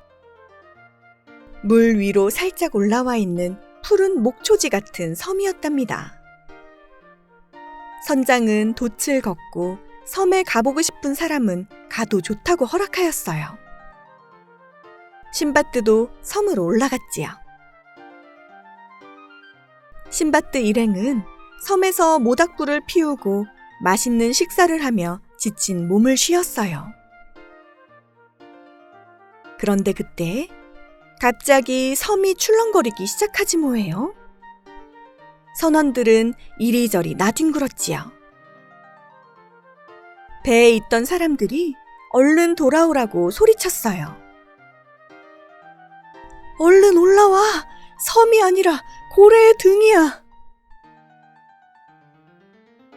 물 위로 살짝 올라와 있는 푸른 목초지 같은 섬이었답니다. 선장은 돛을 걷고 섬에 가보고 싶은 사람은 가도 좋다고 허락하였어요. 신바드도 섬으로 올라갔지요. 신바드 일행은 섬에서 모닥불을 피우고 맛있는 식사를 하며 지친 몸을 쉬었어요. 그런데 그때 갑자기 섬이 출렁거리기 시작하지 뭐예요? 선원들은 이리저리 나뒹굴었지요. 배에 있던 사람들이 얼른 돌아오라고 소리쳤어요. 얼른 올라와! 섬이 아니라 고래의 등이야!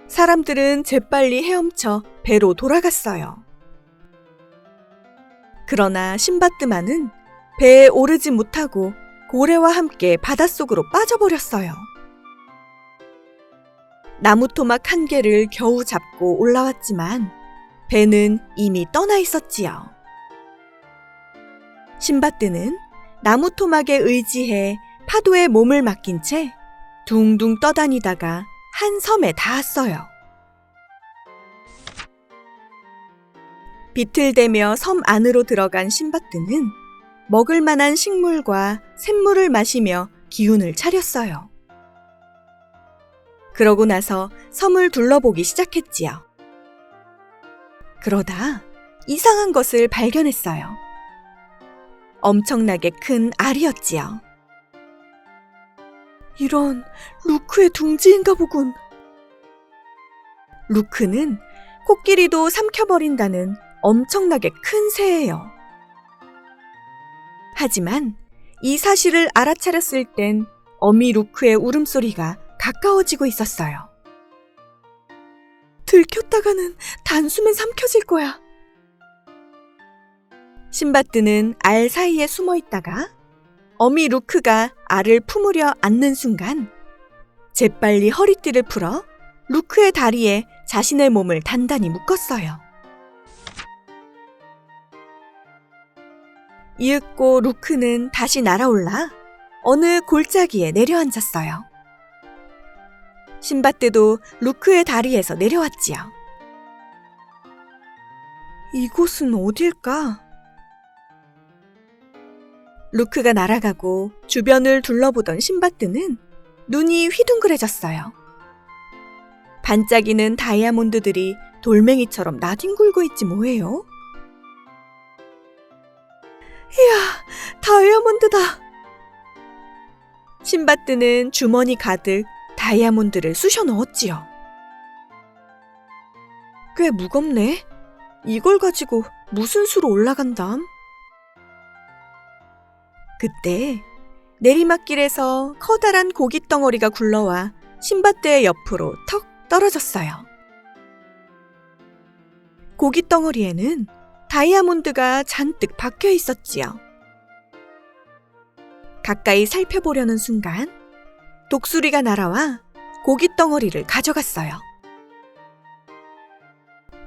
사람들은 재빨리 헤엄쳐 배로 돌아갔어요. 그러나 신바드만은 배에 오르지 못하고 고래와 함께 바닷속으로 빠져버렸어요. 나무 토막 한 개를 겨우 잡고 올라왔지만 배는 이미 떠나 있었지요. 신바드는 나무 토막에 의지해 파도에 몸을 맡긴 채 둥둥 떠다니다가 한 섬에 닿았어요. 비틀대며 섬 안으로 들어간 신바드는 먹을 만한 식물과 샘물을 마시며 기운을 차렸어요. 그러고 나서 섬을 둘러보기 시작했지요. 그러다 이상한 것을 발견했어요. 엄청나게 큰 알이었지요. 이런, 루크의 둥지인가 보군. 루크는 코끼리도 삼켜버린다는 엄청나게 큰 새예요. 하지만 이 사실을 알아차렸을 땐 어미 루크의 울음소리가 가까워지고 있었어요. 들켰다가는 단숨에 삼켜질 거야. 신바드는 알 사이에 숨어 있다가 어미 루크가 알을 품으려 앉는 순간 재빨리 허리띠를 풀어 루크의 다리에 자신의 몸을 단단히 묶었어요. 이윽고 루크는 다시 날아올라 어느 골짜기에 내려앉았어요. 신바드도 루크의 다리에서 내려왔지요. 이곳은 어딜까? 루크가 날아가고 주변을 둘러보던 신바드는 눈이 휘둥그레졌어요. 반짝이는 다이아몬드들이 돌멩이처럼 나뒹굴고 있지 뭐예요? 이야, 다이아몬드다! 신바드는 주머니 가득 다이아몬드를 쑤셔 넣었지요. 꽤 무겁네. 이걸 가지고 무슨 수로 올라간담? 그때 내리막길에서 커다란 고깃덩어리가 굴러와 신바드의 옆으로 턱 떨어졌어요. 고깃덩어리에는 다이아몬드가 잔뜩 박혀 있었지요. 가까이 살펴보려는 순간 독수리가 날아와 고깃덩어리를 가져갔어요.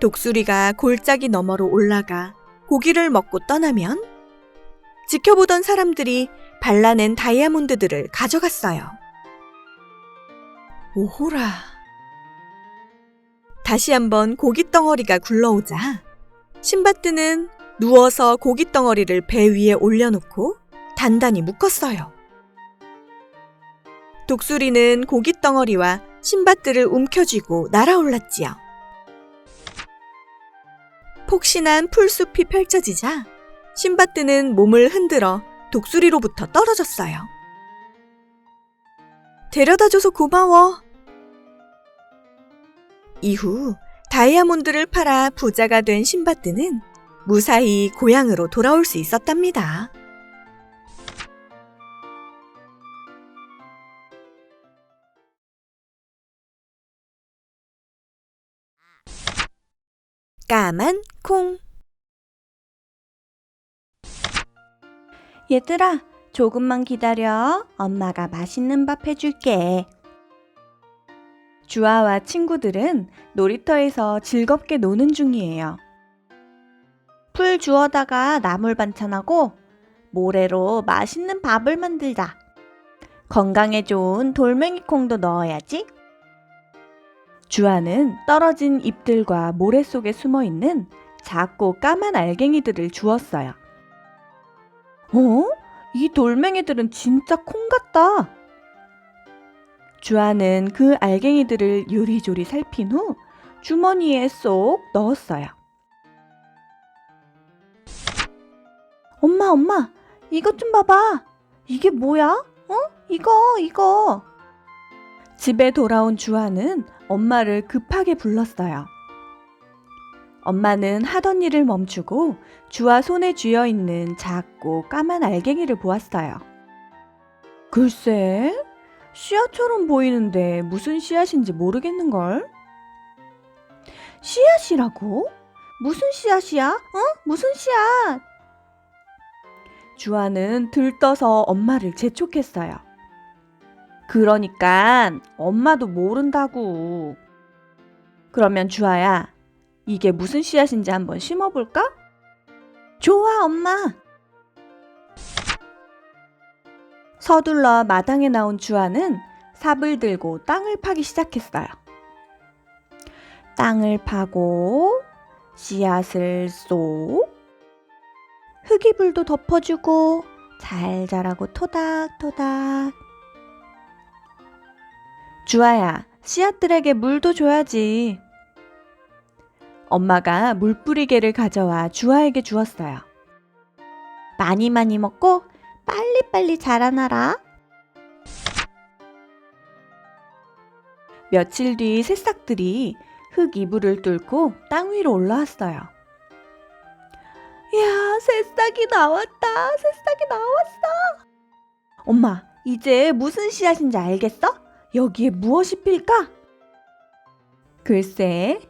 독수리가 골짜기 너머로 올라가 고기를 먹고 떠나면 지켜보던 사람들이 발라낸 다이아몬드들을 가져갔어요. 오호라. 다시 한번 고깃덩어리가 굴러오자 신바뜨는 누워서 고깃 덩어리를 배 위에 올려놓고 단단히 묶었어요. 독수리는 고깃 덩어리와 신바뜨를 움켜쥐고 날아올랐지요. 폭신한 풀숲이 펼쳐지자 신바뜨는 몸을 흔들어 독수리로부터 떨어졌어요. 데려다줘서 고마워. 이후 다이아몬드를 팔아 부자가 된 신바뜨는 무사히 고향으로 돌아올 수 있었답니다. 까만 콩. 얘들아, 조금만 기다려. 엄마가 맛있는 밥 해줄게. 주아와 친구들은 놀이터에서 즐겁게 노는 중이에요. 풀 주워다가 나물 반찬하고 모래로 맛있는 밥을 만들자. 건강에 좋은 돌멩이 콩도 넣어야지. 주아는 떨어진 잎들과 모래 속에 숨어 있는 작고 까만 알갱이들을 주웠어요. 이 돌멩이들은 진짜 콩 같다. 주아는 그 알갱이들을 요리조리 살핀 후 주머니에 쏙 넣었어요. 엄마, 이것 좀 봐봐. 이게 뭐야? 이거. 집에 돌아온 주아는 엄마를 급하게 불렀어요. 엄마는 하던 일을 멈추고 주아 손에 쥐어 있는 작고 까만 알갱이를 보았어요. 글쎄, 씨앗처럼 보이는데 무슨 씨앗인지 모르겠는걸? 씨앗이라고? 무슨 씨앗이야? 무슨 씨앗? 주아는 들떠서 엄마를 재촉했어요. 그러니까 엄마도 모른다고. 그러면 주아야, 이게 무슨 씨앗인지 한번 심어볼까? 좋아, 엄마. 서둘러 마당에 나온 주아는 삽을 들고 땅을 파기 시작했어요. 땅을 파고 씨앗을 쏙, 흙이불도 덮어주고 잘 자라고 토닥토닥. 주아야, 씨앗들에게 물도 줘야지. 엄마가 물뿌리개를 가져와 주아에게 주었어요. 많이 먹고 빨리빨리 자라나라. 며칠 뒤 새싹들이 흙 이불을 뚫고 땅 위로 올라왔어요. 야, 새싹이 나왔다. 새싹이 나왔어. 엄마, 이제 무슨 씨앗인지 알겠어? 여기에 무엇이 필까? 글쎄,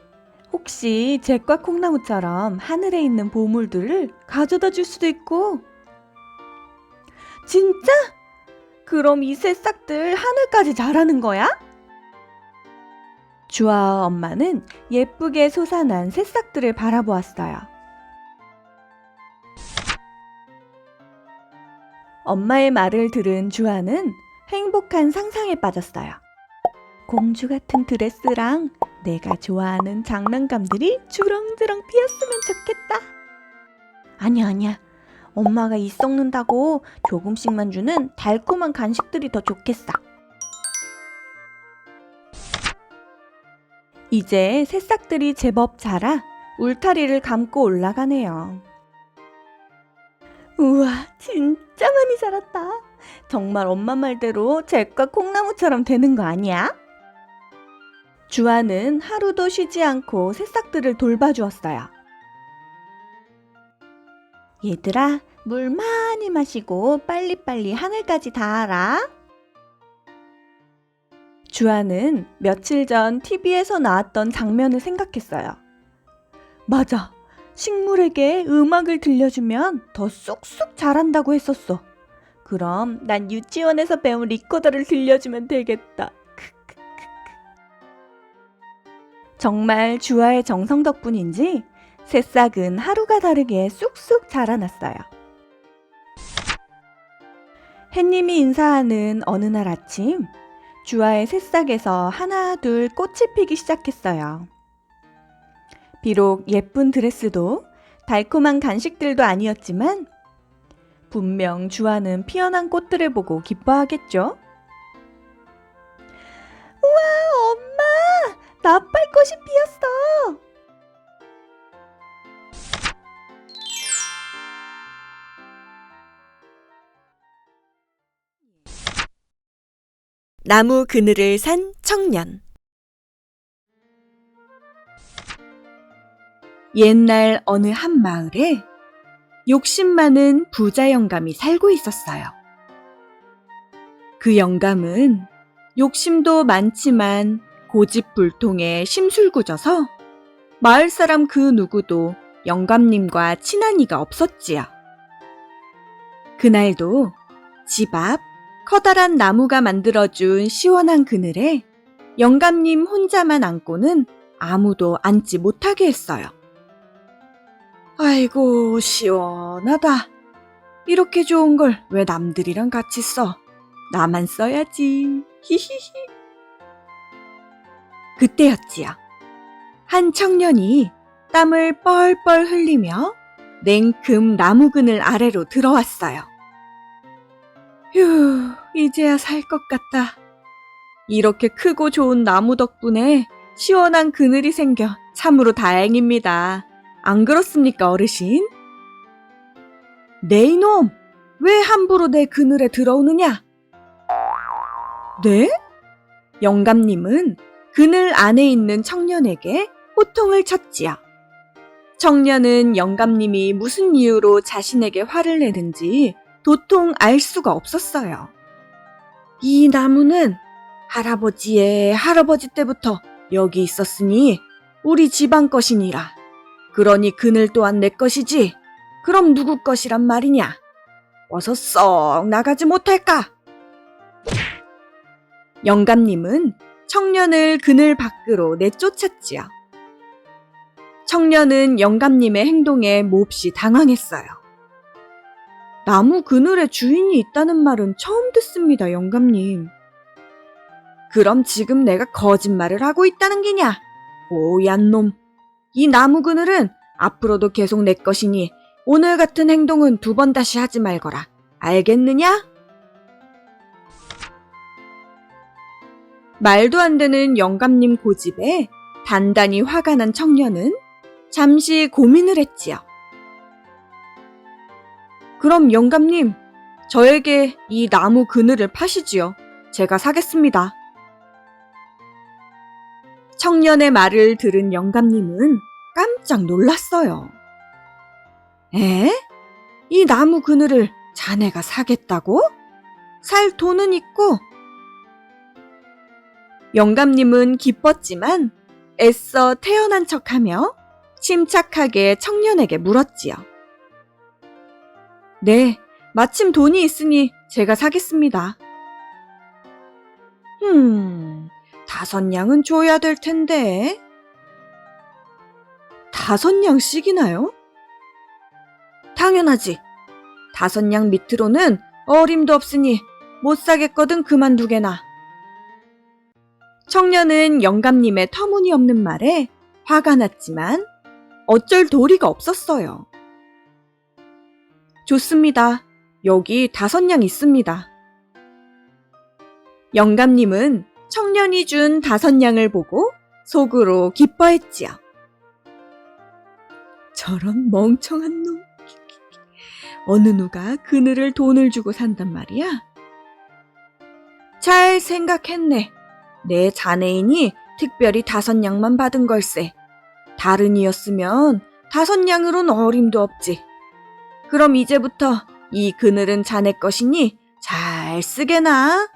혹시 잭과 콩나무처럼 하늘에 있는 보물들을 가져다 줄 수도 있고. 진짜? 그럼 이 새싹들 하늘까지 자라는 거야? 주아와 엄마는 예쁘게 솟아난 새싹들을 바라보았어요. 엄마의 말을 들은 주아는 행복한 상상에 빠졌어요. 공주 같은 드레스랑 내가 좋아하는 장난감들이 주렁주렁 피었으면 좋겠다. 아니야. 엄마가 이 썩는다고 조금씩만 주는 달콤한 간식들이 더 좋겠어. 이제 새싹들이 제법 자라 울타리를 감고 올라가네요. 우와, 진짜 많이 자랐다. 정말 엄마 말대로 잭과 콩나무처럼 되는 거 아니야? 주아는 하루도 쉬지 않고 새싹들을 돌봐주었어요. 얘들아, 물 많이 마시고 빨리빨리 하늘까지 닿아라. 주아는 며칠 전 TV에서 나왔던 장면을 생각했어요. 맞아, 식물에게 음악을 들려주면 더 쑥쑥 자란다고 했었어. 그럼 난 유치원에서 배운 리코더를 들려주면 되겠다. 정말 주아의 정성 덕분인지 새싹은 하루가 다르게 쑥쑥 자라났어요. 햇님이 인사하는 어느 날 아침, 주아의 새싹에서 하나 둘 꽃이 피기 시작했어요. 비록 예쁜 드레스도 달콤한 간식들도 아니었지만 분명 주아는 피어난 꽃들을 보고 기뻐하겠죠? 우와, 엄마! 나팔꽃이 피었어! 나무 그늘을 산 청년. 옛날 어느 한 마을에 욕심 많은 부자 영감이 살고 있었어요. 그 영감은 욕심도 많지만 고집불통에 심술궂어서 마을 사람 그 누구도 영감님과 친하니가 없었지요. 그날도 집 앞 커다란 나무가 만들어준 시원한 그늘에 영감님 혼자만 앉고는 아무도 앉지 못하게 했어요. 아이고, 시원하다. 이렇게 좋은 걸 왜 남들이랑 같이 써? 나만 써야지. 히히히. 그때였지요. 한 청년이 땀을 뻘뻘 흘리며 냉큼 나무 그늘 아래로 들어왔어요. 휴, 이제야 살 것 같다. 이렇게 크고 좋은 나무 덕분에 시원한 그늘이 생겨 참으로 다행입니다. 안 그렇습니까, 어르신? 네 이놈! 왜 함부로 내 그늘에 들어오느냐? 네? 영감님은 그늘 안에 있는 청년에게 호통을 쳤지요. 청년은 영감님이 무슨 이유로 자신에게 화를 내는지 도통 알 수가 없었어요. 이 나무는 할아버지의 할아버지 때부터 여기 있었으니 우리 집안 것이니라. 그러니 그늘 또한 내 것이지. 그럼 누구 것이란 말이냐? 어서 썩 나가지 못할까? 영감님은 청년을 그늘 밖으로 내쫓았지요. 청년은 영감님의 행동에 몹시 당황했어요. 나무 그늘에 주인이 있다는 말은 처음 듣습니다, 영감님. 그럼 지금 내가 거짓말을 하고 있다는 기냐? 오얀 놈. 이 나무 그늘은 앞으로도 계속 내 것이니 오늘 같은 행동은 2번 다시 하지 말거라. 알겠느냐? 말도 안 되는 영감님 고집에 단단히 화가 난 청년은 잠시 고민을 했지요. 그럼 영감님, 저에게 이 나무 그늘을 파시지요. 제가 사겠습니다. 청년의 말을 들은 영감님은 깜짝 놀랐어요. 에? 이 나무 그늘을 자네가 사겠다고? 살 돈은 있고? 영감님은 기뻤지만 애써 태연한 척하며 침착하게 청년에게 물었지요. 네, 마침 돈이 있으니 제가 사겠습니다. 5냥은 줘야 될 텐데. 5냥씩이나요? 당연하지. 5냥 밑으로는 어림도 없으니 못 사겠거든 그만두게나. 청년은 영감님의 터무니없는 말에 화가 났지만 어쩔 도리가 없었어요. 좋습니다. 여기 5냥 있습니다. 영감님은 청년이 준 5냥을 보고 속으로 기뻐했지요. 저런 멍청한 놈. 어느 누가 그늘을 돈을 주고 산단 말이야? 잘 생각했네. 내 자네인이 특별히 5냥만 받은 걸세. 다른 이였으면 5냥으론 어림도 없지. 그럼 이제부터 이 그늘은 자네 것이니 잘 쓰게나.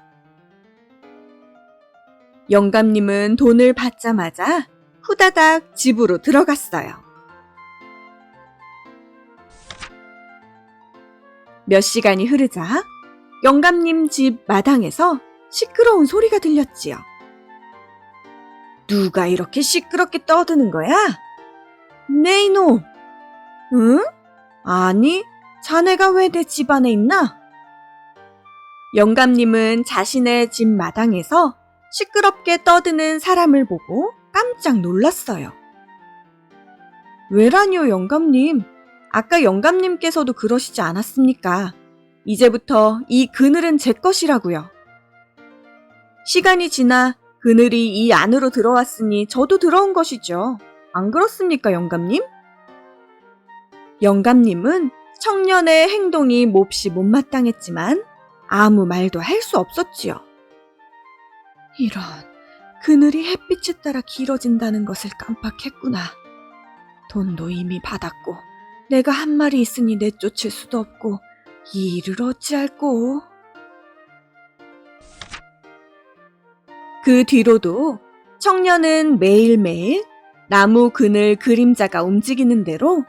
영감님은 돈을 받자마자 후다닥 집으로 들어갔어요. 몇 시간이 흐르자 영감님 집 마당에서 시끄러운 소리가 들렸지요. 누가 이렇게 시끄럽게 떠드는 거야? 네 이놈! 응? 아니, 자네가 왜 내 집 안에 있나? 영감님은 자신의 집 마당에서 시끄럽게 떠드는 사람을 보고 깜짝 놀랐어요. 왜라뇨, 영감님? 아까 영감님께서도 그러시지 않았습니까? 이제부터 이 그늘은 제 것이라고요. 시간이 지나 그늘이 이 안으로 들어왔으니 저도 들어온 것이죠. 안 그렇습니까, 영감님? 영감님은 청년의 행동이 몹시 못마땅했지만 아무 말도 할 수 없었지요. 이런, 그늘이 햇빛에 따라 길어진다는 것을 깜빡했구나. 돈도 이미 받았고 내가 한 말이 있으니 내쫓을 수도 없고 이 일을 어찌할꼬. 그 뒤로도 청년은 매일매일 나무 그늘 그림자가 움직이는 대로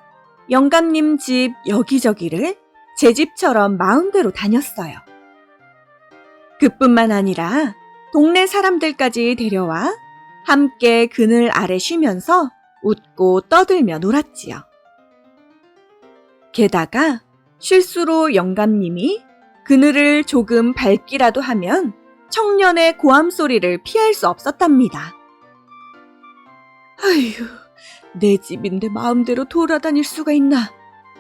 영감님 집 여기저기를 제 집처럼 마음대로 다녔어요. 그뿐만 아니라 동네 사람들까지 데려와 함께 그늘 아래 쉬면서 웃고 떠들며 놀았지요. 게다가 실수로 영감님이 그늘을 조금 밟기라도 하면 청년의 고함 소리를 피할 수 없었답니다. 아휴, 내 집인데 마음대로 돌아다닐 수가 있나.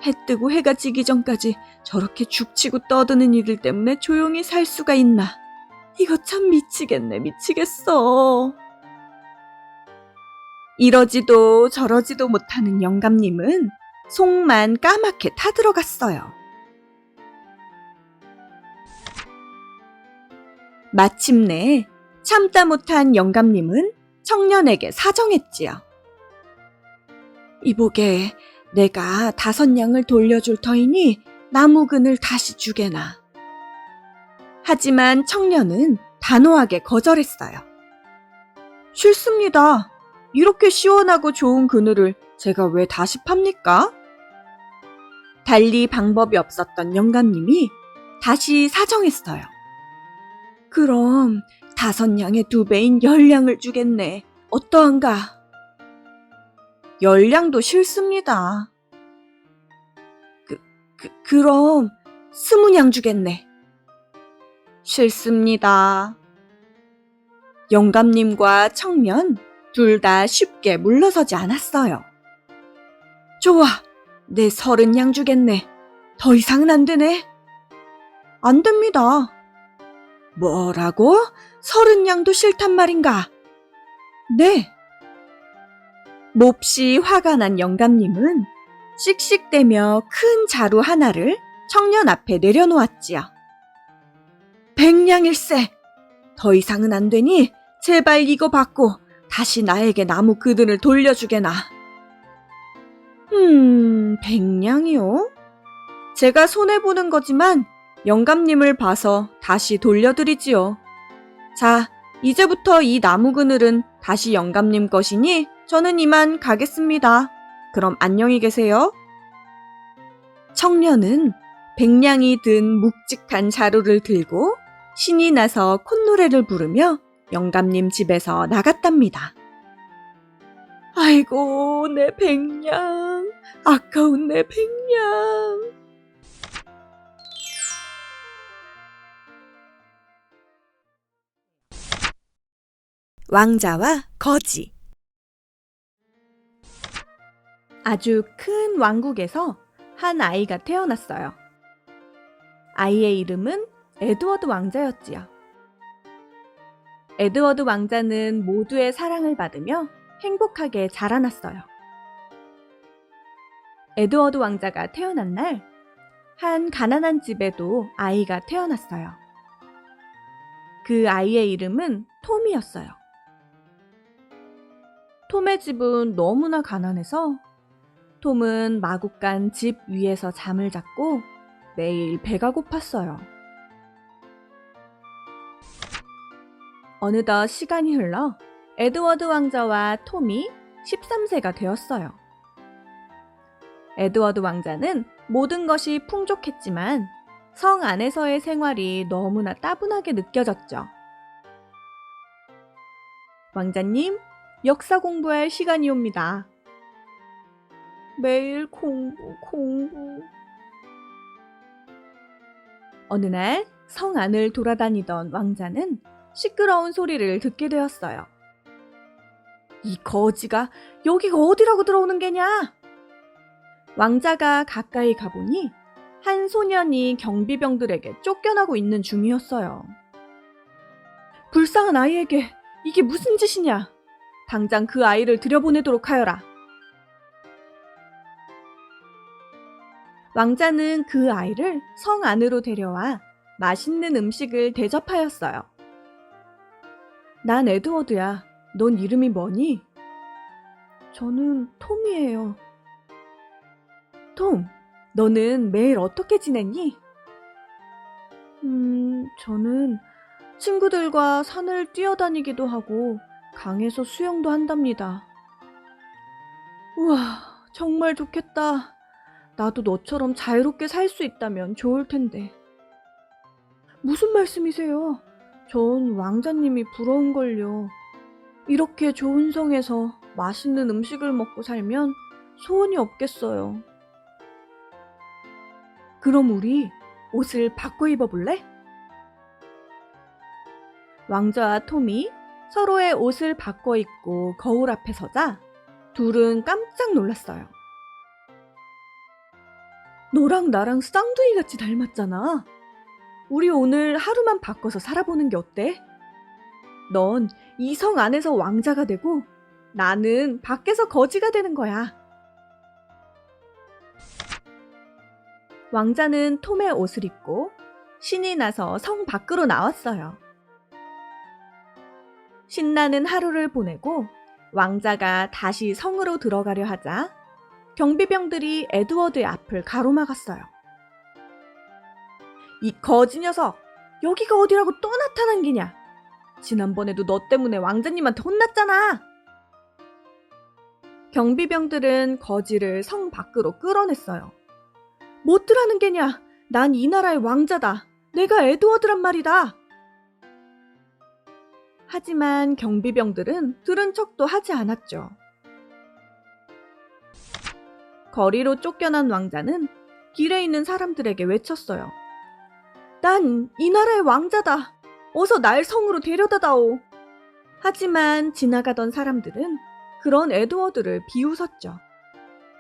해 뜨고 해가 지기 전까지 저렇게 죽치고 떠드는 이들 때문에 조용히 살 수가 있나. 이거 참 미치겠네, 미치겠어. 이러지도 저러지도 못하는 영감님은 속만 까맣게 타들어갔어요. 마침내 참다 못한 영감님은 청년에게 사정했지요. 이보게, 내가 5냥을 돌려줄 터이니 나무 그늘 다시 주게나. 하지만 청년은 단호하게 거절했어요. 싫습니다. 이렇게 시원하고 좋은 그늘을 제가 왜 다시 팝니까? 달리 방법이 없었던 영감님이 다시 사정했어요. 그럼 5냥의 2배인 10냥을 주겠네. 어떠한가? 10냥도 싫습니다. 그럼 20냥 주겠네. 싫습니다. 영감님과 청년 둘 다 쉽게 물러서지 않았어요. 좋아, 내 30냥 주겠네. 더 이상은 안 되네. 안 됩니다. 뭐라고? 30냥도 싫단 말인가? 네. 몹시 화가 난 영감님은 씩씩대며 큰 자루 하나를 청년 앞에 내려놓았지요. 100냥일세. 더 이상은 안 되니 제발 이거 받고 다시 나에게 나무 그늘을 돌려주게나. 100냥이요? 제가 손해보는 거지만 영감님을 봐서 다시 돌려드리지요. 자, 이제부터 이 나무 그늘은 다시 영감님 것이니 저는 이만 가겠습니다. 그럼 안녕히 계세요. 청년은 100냥이 든 묵직한 자루를 들고 신이 나서 콧노래를 부르며 영감님 집에서 나갔답니다. 아이고, 내 100냥, 아까운 내 100냥. 왕자와 거지. 아주 큰 왕국에서 한 아이가 태어났어요. 아이의 이름은 에드워드 왕자였지요. 에드워드 왕자는 모두의 사랑을 받으며 행복하게 자라났어요. 에드워드 왕자가 태어난 날, 한 가난한 집에도 아이가 태어났어요. 그 아이의 이름은 톰이었어요. 톰의 집은 너무나 가난해서 톰은 마구간 집 위에서 잠을 잤고 매일 배가 고팠어요. 어느덧 시간이 흘러 에드워드 왕자와 톰이 13세가 되었어요. 에드워드 왕자는 모든 것이 풍족했지만 성 안에서의 생활이 너무나 따분하게 느껴졌죠. 왕자님, 역사 공부할 시간이 옵니다. 매일 공부. 어느 날 성 안을 돌아다니던 왕자는 시끄러운 소리를 듣게 되었어요. 이 거지가 여기가 어디라고 들어오는 게냐? 왕자가 가까이 가보니 한 소년이 경비병들에게 쫓겨나고 있는 중이었어요. 불쌍한 아이에게 이게 무슨 짓이냐? 당장 그 아이를 들여보내도록 하여라. 왕자는 그 아이를 성 안으로 데려와 맛있는 음식을 대접하였어요. 난 에드워드야. 넌 이름이 뭐니? 저는 톰이에요. 톰, 너는 매일 어떻게 지냈니? 저는 친구들과 산을 뛰어다니기도 하고 강에서 수영도 한답니다. 우와, 정말 좋겠다. 나도 너처럼 자유롭게 살 수 있다면 좋을 텐데. 무슨 말씀이세요? 전 왕자님이 부러운걸요. 이렇게 좋은 성에서 맛있는 음식을 먹고 살면 소원이 없겠어요. 그럼 우리 옷을 바꿔 입어볼래? 왕자와 톰이 서로의 옷을 바꿔 입고 거울 앞에 서자 둘은 깜짝 놀랐어요. 너랑 나랑 쌍둥이같이 닮았잖아. 우리 오늘 하루만 바꿔서 살아보는 게 어때? 넌 이 성 안에서 왕자가 되고 나는 밖에서 거지가 되는 거야. 왕자는 톰의 옷을 입고 신이 나서 성 밖으로 나왔어요. 신나는 하루를 보내고 왕자가 다시 성으로 들어가려 하자 경비병들이 에드워드의 앞을 가로막았어요. 이 거지 녀석! 여기가 어디라고 또 나타난 기냐? 지난번에도 너 때문에 왕자님한테 혼났잖아! 경비병들은 거지를 성 밖으로 끌어냈어요. 못들하는 게냐? 난 이 나라의 왕자다. 내가 에드워드란 말이다. 하지만 경비병들은 들은 척도 하지 않았죠. 거리로 쫓겨난 왕자는 길에 있는 사람들에게 외쳤어요. 난 이 나라의 왕자다. 어서 날 성으로 데려다다오. 하지만 지나가던 사람들은 그런 에드워드를 비웃었죠.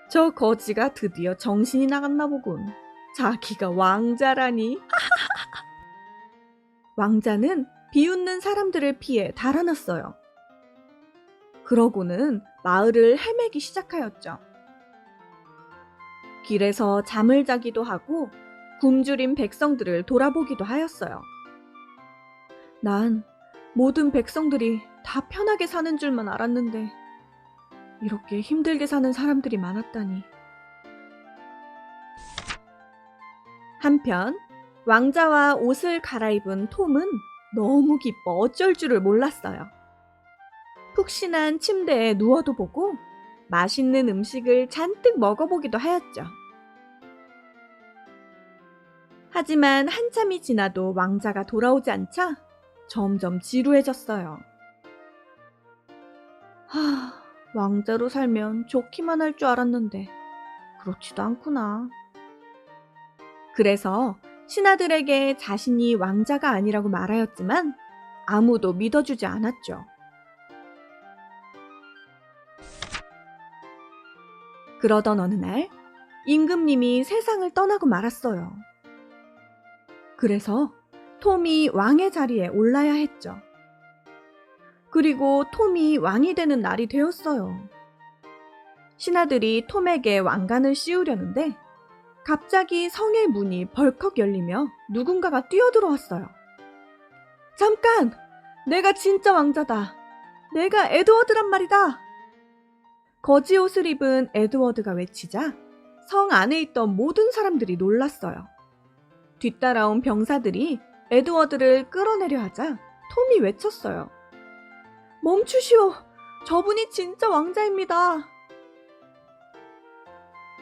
저 거지가 드디어 정신이 나갔나 보군. 자기가 왕자라니. 왕자는 비웃는 사람들을 피해 달아났어요. 그러고는 마을을 헤매기 시작하였죠. 길에서 잠을 자기도 하고 굶주린 백성들을 돌아보기도 하였어요. 난 모든 백성들이 다 편하게 사는 줄만 알았는데 이렇게 힘들게 사는 사람들이 많았다니. 한편 왕자와 옷을 갈아입은 톰은 너무 기뻐 어쩔 줄을 몰랐어요. 푹신한 침대에 누워도 보고 맛있는 음식을 잔뜩 먹어보기도 하였죠. 하지만 한참이 지나도 왕자가 돌아오지 않자 점점 지루해졌어요. 왕자로 살면 좋기만 할 줄 알았는데 그렇지도 않구나. 그래서 신하들에게 자신이 왕자가 아니라고 말하였지만 아무도 믿어주지 않았죠. 그러던 어느 날 임금님이 세상을 떠나고 말았어요. 그래서 톰이 왕의 자리에 올라야 했죠. 그리고 톰이 왕이 되는 날이 되었어요. 신하들이 톰에게 왕관을 씌우려는데 갑자기 성의 문이 벌컥 열리며 누군가가 뛰어들어왔어요. 잠깐! 내가 진짜 왕자다. 내가 에드워드란 말이다. 거지 옷을 입은 에드워드가 외치자 성 안에 있던 모든 사람들이 놀랐어요. 뒤따라온 병사들이 에드워드를 끌어내려 하자 톰이 외쳤어요. 멈추시오. 저분이 진짜 왕자입니다.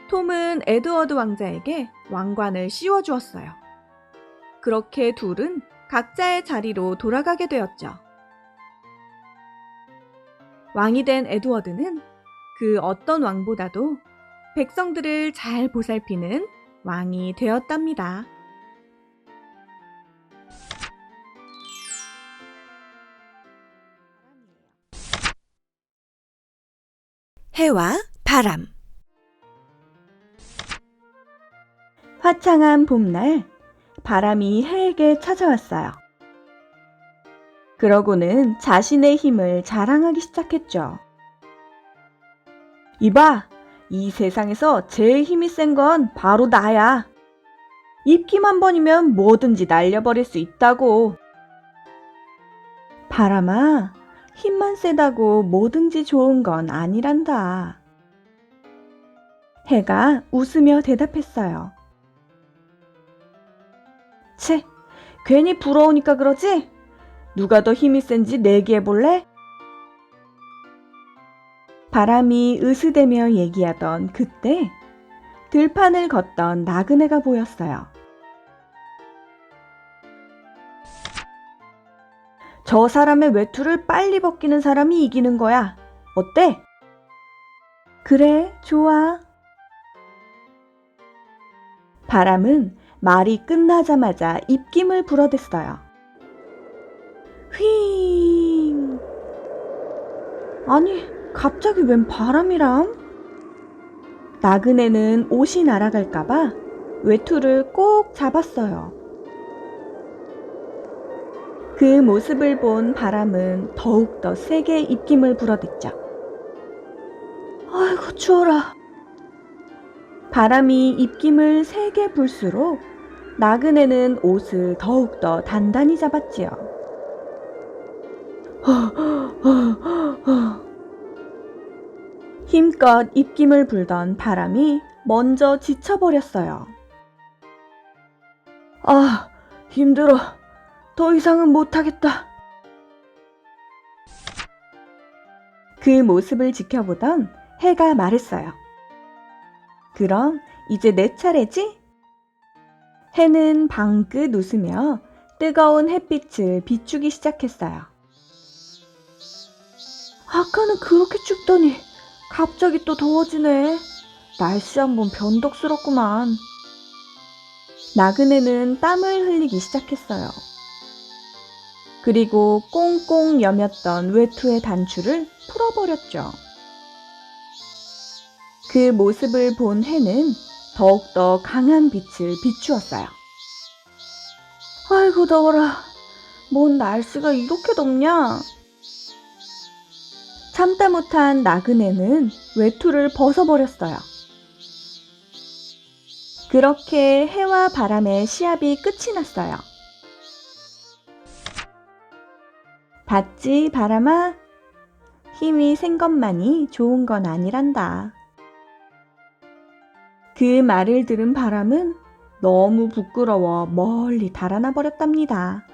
톰은 에드워드 왕자에게 왕관을 씌워주었어요. 그렇게 둘은 각자의 자리로 돌아가게 되었죠. 왕이 된 에드워드는 그 어떤 왕보다도 백성들을 잘 보살피는 왕이 되었답니다. 해와 바람. 화창한 봄날, 바람이 해에게 찾아왔어요. 그러고는 자신의 힘을 자랑하기 시작했죠. 이봐, 이 세상에서 제일 힘이 센 건 바로 나야. 입김 한 번이면 뭐든지 날려버릴 수 있다고. 바람아, 힘만 세다고 뭐든지 좋은 건 아니란다. 해가 웃으며 대답했어요. 채, 괜히 부러우니까 그러지? 누가 더 힘이 센지 내기해볼래? 바람이 으스대며 얘기하던 그때 들판을 걷던 나그네가 보였어요. 저 사람의 외투를 빨리 벗기는 사람이 이기는 거야. 어때? 그래, 좋아. 바람은 말이 끝나자마자 입김을 불어댔어요. 휘잉. 아니, 갑자기 웬 바람이람? 나그네는 옷이 날아갈까봐 외투를 꼭 잡았어요. 그 모습을 본 바람은 더욱더 세게 입김을 불어댔죠. 아이고, 추워라. 바람이 입김을 세게 불수록 나그네는 옷을 더욱더 단단히 잡았지요. 힘껏 입김을 불던 바람이 먼저 지쳐버렸어요. 아, 힘들어. 더 이상은 못하겠다. 그 모습을 지켜보던 해가 말했어요. 그럼 이제 내 차례지? 해는 방긋 웃으며 뜨거운 햇빛을 비추기 시작했어요. 아까는 그렇게 춥더니 갑자기 또 더워지네. 날씨 한번 변덕스럽구만. 나그네는 땀을 흘리기 시작했어요. 그리고 꽁꽁 여몄던 외투의 단추를 풀어버렸죠. 그 모습을 본 해는 더욱더 강한 빛을 비추었어요. 아이고, 더워라. 뭔 날씨가 이렇게 덥냐? 참다 못한 나그네는 외투를 벗어버렸어요. 그렇게 해와 바람의 시합이 끝이 났어요. 봤지, 바람아? 힘이 센 것만이 좋은 건 아니란다. 그 말을 들은 바람은 너무 부끄러워 멀리 달아나 버렸답니다.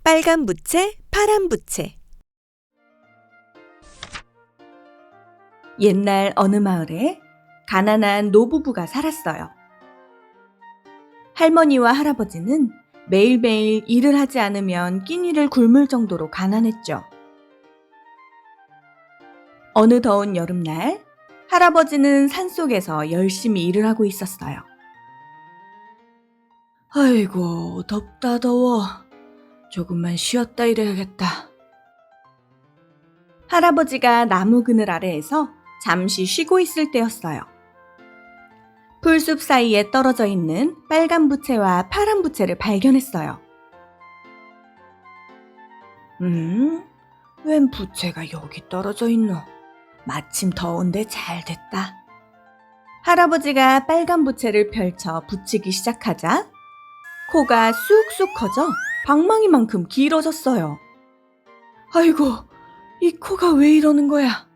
빨간 부채, 파란 부채. 옛날 어느 마을에 가난한 노부부가 살았어요. 할머니와 할아버지는 매일매일 일을 하지 않으면 끼니를 굶을 정도로 가난했죠. 어느 더운 여름날, 할아버지는 산속에서 열심히 일을 하고 있었어요. 아이고, 덥다 더워. 조금만 쉬었다 일해야겠다. 할아버지가 나무 그늘 아래에서 잠시 쉬고 있을 때였어요. 풀숲 사이에 떨어져 있는 빨간 부채와 파란 부채를 발견했어요. 웬 부채가 여기 떨어져 있노? 마침 더운데 잘 됐다. 할아버지가 빨간 부채를 펼쳐 붙이기 시작하자 코가 쑥쑥 커져 방망이만큼 길어졌어요. 아이고, 이 코가 왜 이러는 거야?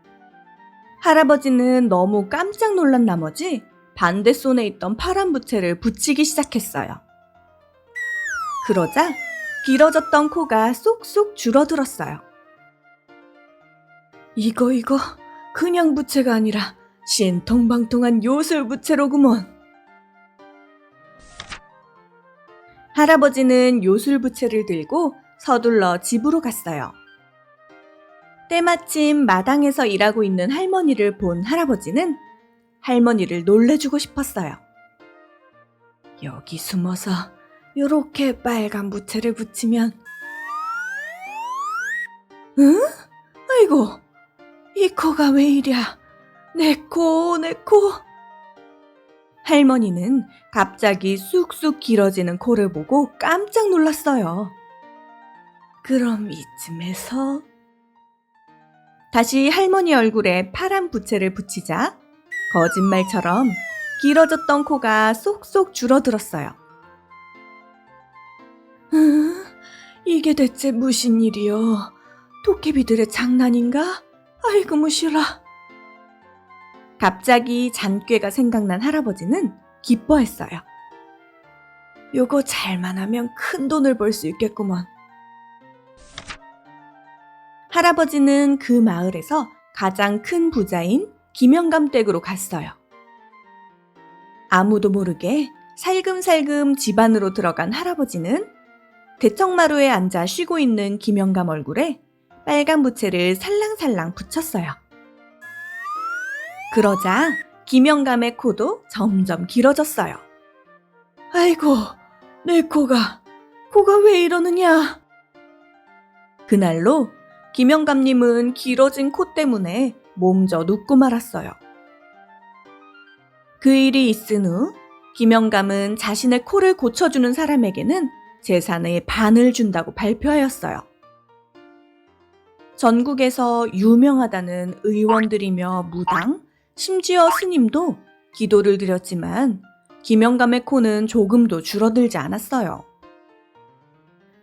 할아버지는 너무 깜짝 놀란 나머지 반대 손에 있던 파란 부채를 붙이기 시작했어요. 그러자 길어졌던 코가 쏙쏙 줄어들었어요. 이거 그냥 부채가 아니라 신통방통한 요술 부채로구먼. 할아버지는 요술 부채를 들고 서둘러 집으로 갔어요. 때마침 마당에서 일하고 있는 할머니를 본 할아버지는 할머니를 놀래주고 싶었어요. 여기 숨어서 요렇게 빨간 부채를 붙이면 응? 아이고, 이 코가 왜 이랴? 내 코. 할머니는 갑자기 쑥쑥 길어지는 코를 보고 깜짝 놀랐어요. 그럼 이쯤에서 다시 할머니 얼굴에 파란 부채를 붙이자 거짓말처럼 길어졌던 코가 쏙쏙 줄어들었어요. 이게 대체 무슨 일이요? 도깨비들의 장난인가? 아이고 무시라. 갑자기 잔꾀가 생각난 할아버지는 기뻐했어요. 요거 잘만 하면 큰 돈을 벌 수 있겠구먼. 할아버지는 그 마을에서 가장 큰 부자인 김영감 댁으로 갔어요. 아무도 모르게 살금살금 집 안으로 들어간 할아버지는 대청마루에 앉아 쉬고 있는 김영감 얼굴에 빨간 부채를 살랑살랑 붙였어요. 그러자 김영감의 코도 점점 길어졌어요. 아이고, 내 코가 왜 이러느냐? 그날로 김영감님은 길어진 코 때문에 몸져 눕고 말았어요. 그 일이 있은 후 김영감은 자신의 코를 고쳐주는 사람에게는 재산의 반을 준다고 발표하였어요. 전국에서 유명하다는 의원들이며 무당, 심지어 스님도 기도를 드렸지만 김영감의 코는 조금도 줄어들지 않았어요.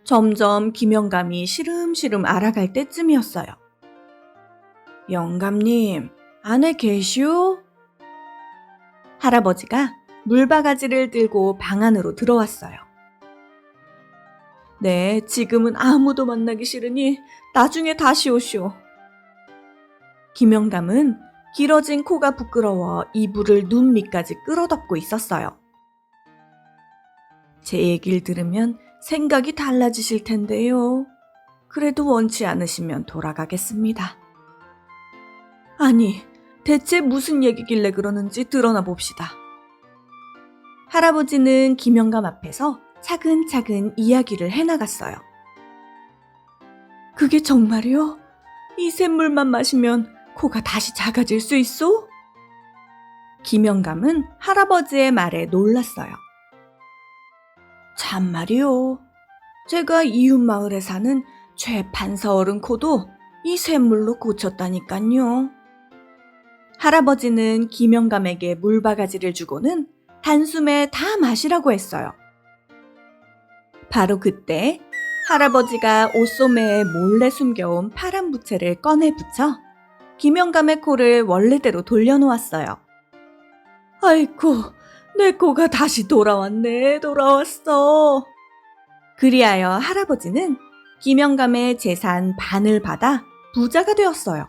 점점 김영감이 시름시름 알아갈 때쯤이었어요. 영감님, 안에 계시오? 할아버지가 물바가지를 들고 방 안으로 들어왔어요. 네, 지금은 아무도 만나기 싫으니 나중에 다시 오시오. 김영감은 길어진 코가 부끄러워 이불을 눈 밑까지 끌어덮고 있었어요. 제 얘기를 들으면 생각이 달라지실 텐데요. 그래도 원치 않으시면 돌아가겠습니다. 아니, 대체 무슨 얘기길래 그러는지 드러나 봅시다. 할아버지는 김영감 앞에서 차근차근 이야기를 해나갔어요. 그게 정말이요? 이 샘물만 마시면 코가 다시 작아질 수 있어? 김영감은 할아버지의 말에 놀랐어요. 참말이요. 제가 이웃 마을에 사는 최 판사 어른 코도 이 샘물로 고쳤다니깐요. 할아버지는 김영감에게 물바가지를 주고는 단숨에 다 마시라고 했어요. 바로 그때 할아버지가 옷소매에 몰래 숨겨온 파란 부채를 꺼내 붙여 김영감의 코를 원래대로 돌려놓았어요. 아이고, 내 코가 다시 돌아왔어. 그리하여 할아버지는 김영감의 재산 반을 받아 부자가 되었어요.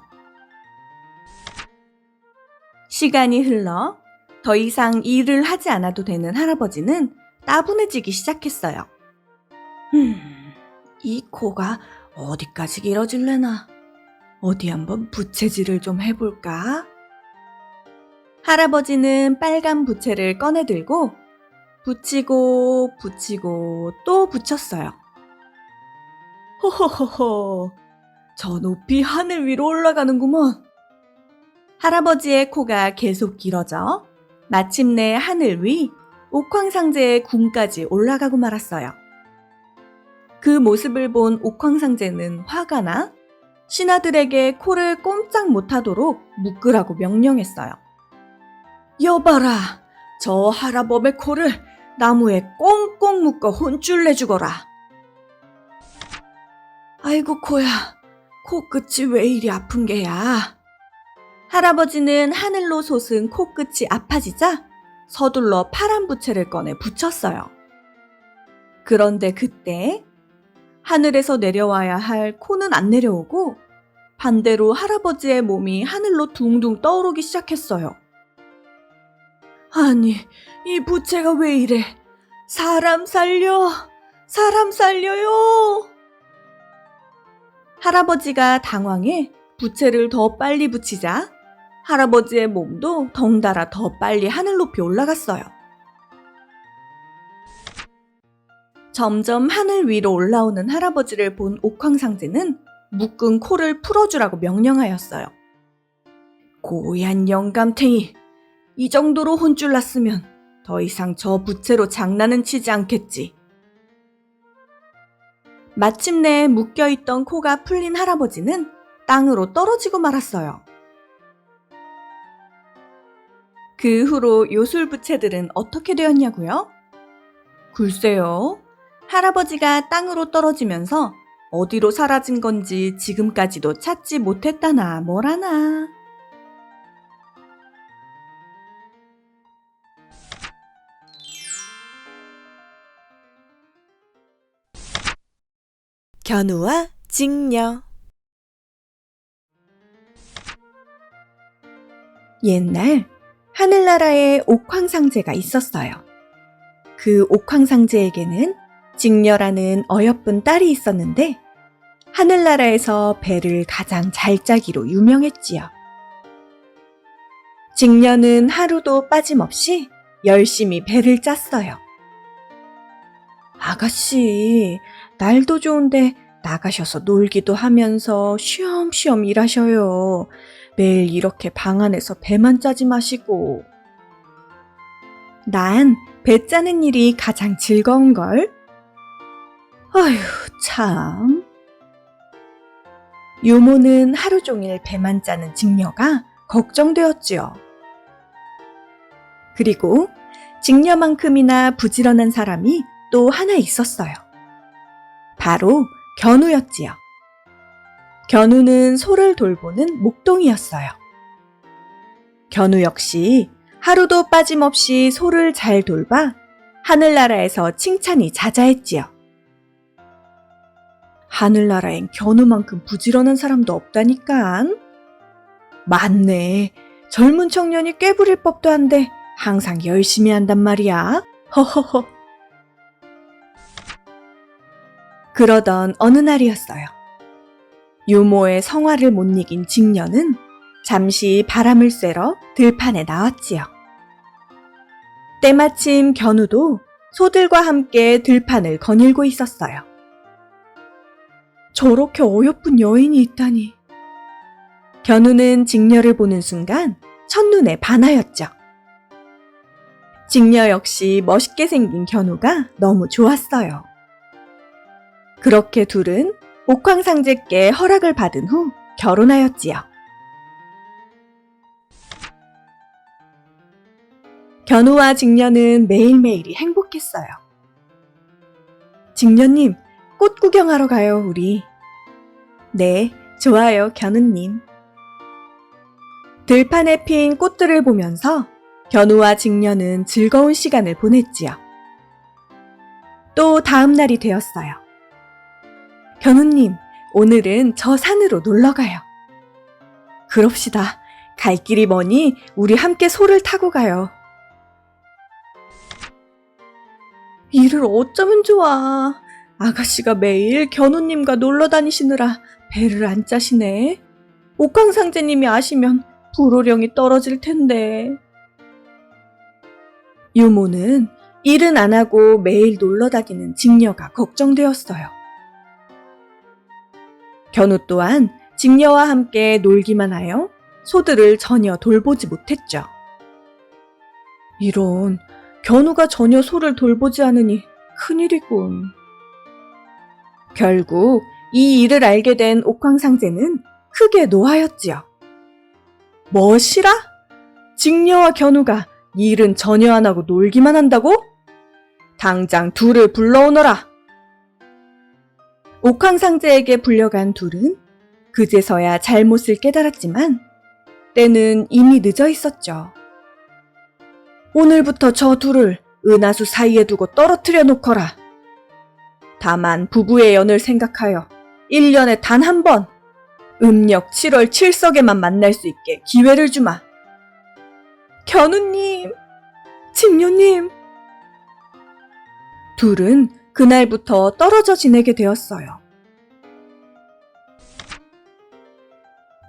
시간이 흘러 더 이상 일을 하지 않아도 되는 할아버지는 따분해지기 시작했어요. 이 코가 어디까지 길어질래나? 어디 한번 부채질을 좀 해볼까? 할아버지는 빨간 부채를 꺼내들고 붙이고 또 붙였어요. 호호호호, 저 높이 하늘 위로 올라가는구먼. 할아버지의 코가 계속 길어져 마침내 하늘 위 옥황상제의 궁까지 올라가고 말았어요. 그 모습을 본 옥황상제는 화가 나 신하들에게 코를 꼼짝 못하도록 묶으라고 명령했어요. 여봐라, 저 할아범의 코를 나무에 꽁꽁 묶어 혼쭐 내주거라. 아이고 코야, 코끝이 왜 이리 아픈 게야? 할아버지는 하늘로 솟은 코끝이 아파지자 서둘러 파란 부채를 꺼내 붙였어요. 그런데 그때 하늘에서 내려와야 할 코는 안 내려오고 반대로 할아버지의 몸이 하늘로 둥둥 떠오르기 시작했어요. 아니, 이 부채가 왜 이래? 사람 살려요! 할아버지가 당황해 부채를 더 빨리 붙이자 할아버지의 몸도 덩달아 더 빨리 하늘 높이 올라갔어요. 점점 하늘 위로 올라오는 할아버지를 본 옥황상제는 묶은 코를 풀어주라고 명령하였어요. 고얀 영감탱이, 이 정도로 혼쭐 났으면 더 이상 저 부채로 장난은 치지 않겠지. 마침내 묶여있던 코가 풀린 할아버지는 땅으로 떨어지고 말았어요. 그 후로 요술부채들은 어떻게 되었냐고요? 글쎄요. 할아버지가 땅으로 떨어지면서 어디로 사라진 건지 지금까지도 찾지 못했다나 뭐라나. 견우와 직녀. 옛날 하늘나라에 옥황상제가 있었어요. 그 옥황상제에게는 직녀라는 어여쁜 딸이 있었는데 하늘나라에서 배를 가장 잘 짜기로 유명했지요. 직녀는 하루도 빠짐없이 열심히 배를 짰어요. 아가씨, 날도 좋은데 나가셔서 놀기도 하면서 쉬엄쉬엄 일하셔요. 매일 이렇게 방 안에서 배만 짜지 마시고. 난 배 짜는 일이 가장 즐거운걸. 아휴, 참. 유모는 하루 종일 배만 짜는 직녀가 걱정되었지요. 그리고 직녀만큼이나 부지런한 사람이 또 하나 있었어요. 바로 견우였지요. 견우는 소를 돌보는 목동이었어요. 견우 역시 하루도 빠짐없이 소를 잘 돌봐 하늘나라에서 칭찬이 자자했지요. 하늘나라엔 견우만큼 부지런한 사람도 없다니깐. 맞네. 젊은 청년이 꾀부릴 법도 한데 항상 열심히 한단 말이야. 허허허. 그러던 어느 날이었어요. 유모의 성화를 못 이긴 직녀는 잠시 바람을 쐬러 들판에 나왔지요. 때마침 견우도 소들과 함께 들판을 거닐고 있었어요. 저렇게 어여쁜 여인이 있다니. 견우는 직녀를 보는 순간 첫눈에 반하였죠. 직녀 역시 멋있게 생긴 견우가 너무 좋았어요. 그렇게 둘은 옥황상제께 허락을 받은 후 결혼하였지요. 견우와 직녀는 매일매일이 행복했어요. 직녀님, 꽃 구경하러 가요, 우리. 네, 좋아요, 견우님. 들판에 핀 꽃들을 보면서 견우와 직녀는 즐거운 시간을 보냈지요. 또 다음 날이 되었어요. 견우님, 오늘은 저 산으로 놀러 가요. 그럽시다. 갈 길이 머니 우리 함께 소를 타고 가요. 일을 어쩌면 좋아. 아가씨가 매일 견우님과 놀러 다니시느라 배를 안 짜시네. 옥황상제님이 아시면 불호령이 떨어질 텐데. 유모는 일은 안 하고 매일 놀러 다니는 직녀가 걱정되었어요. 견우 또한 직녀와 함께 놀기만 하여 소들을 전혀 돌보지 못했죠. 이런, 견우가 전혀 소를 돌보지 않으니 큰일이군. 결국 이 일을 알게 된 옥황상제는 크게 노하였지요. 뭐시라? 직녀와 견우가 일은 전혀 안 하고 놀기만 한다고? 당장 둘을 불러오너라. 옥황상제에게 불려간 둘은 그제서야 잘못을 깨달았지만 때는 이미 늦어 있었죠. 오늘부터 저 둘을 은하수 사이에 두고 떨어뜨려 놓거라. 다만 부부의 연을 생각하여 1년에 단 한 번 음력 7월 7석에만 만날 수 있게 기회를 주마. 견우님, 직녀님. 둘은 그날부터 떨어져 지내게 되었어요.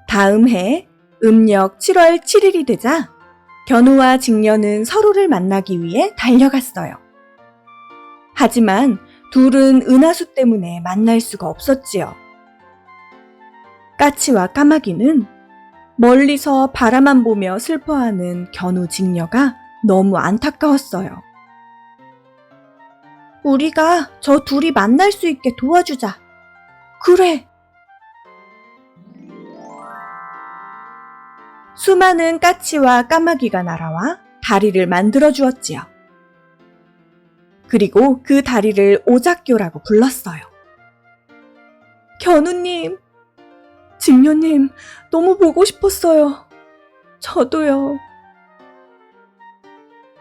다음 해 음력 7월 7일이 되자 견우와 직녀는 서로를 만나기 위해 달려갔어요. 하지만 둘은 은하수 때문에 만날 수가 없었지요. 까치와 까마귀는 멀리서 바라만 보며 슬퍼하는 견우 직녀가 너무 안타까웠어요. 우리가 저 둘이 만날 수 있게 도와주자. 그래. 수많은 까치와 까마귀가 날아와 다리를 만들어 주었지요. 그리고 그 다리를 오작교라고 불렀어요. 견우님, 직녀님, 너무 보고 싶었어요. 저도요.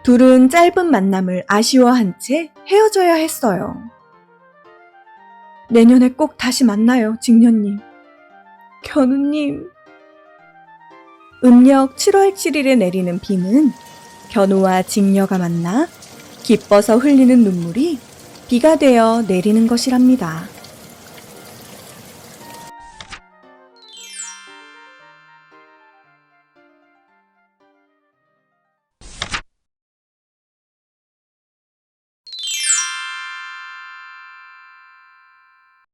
둘은 짧은 만남을 아쉬워한 채 헤어져야 했어요. 내년에 꼭 다시 만나요, 직녀님. 견우님. 음력 7월 7일에 내리는 비는 견우와 직녀가 만나 기뻐서 흘리는 눈물이 비가 되어 내리는 것이랍니다.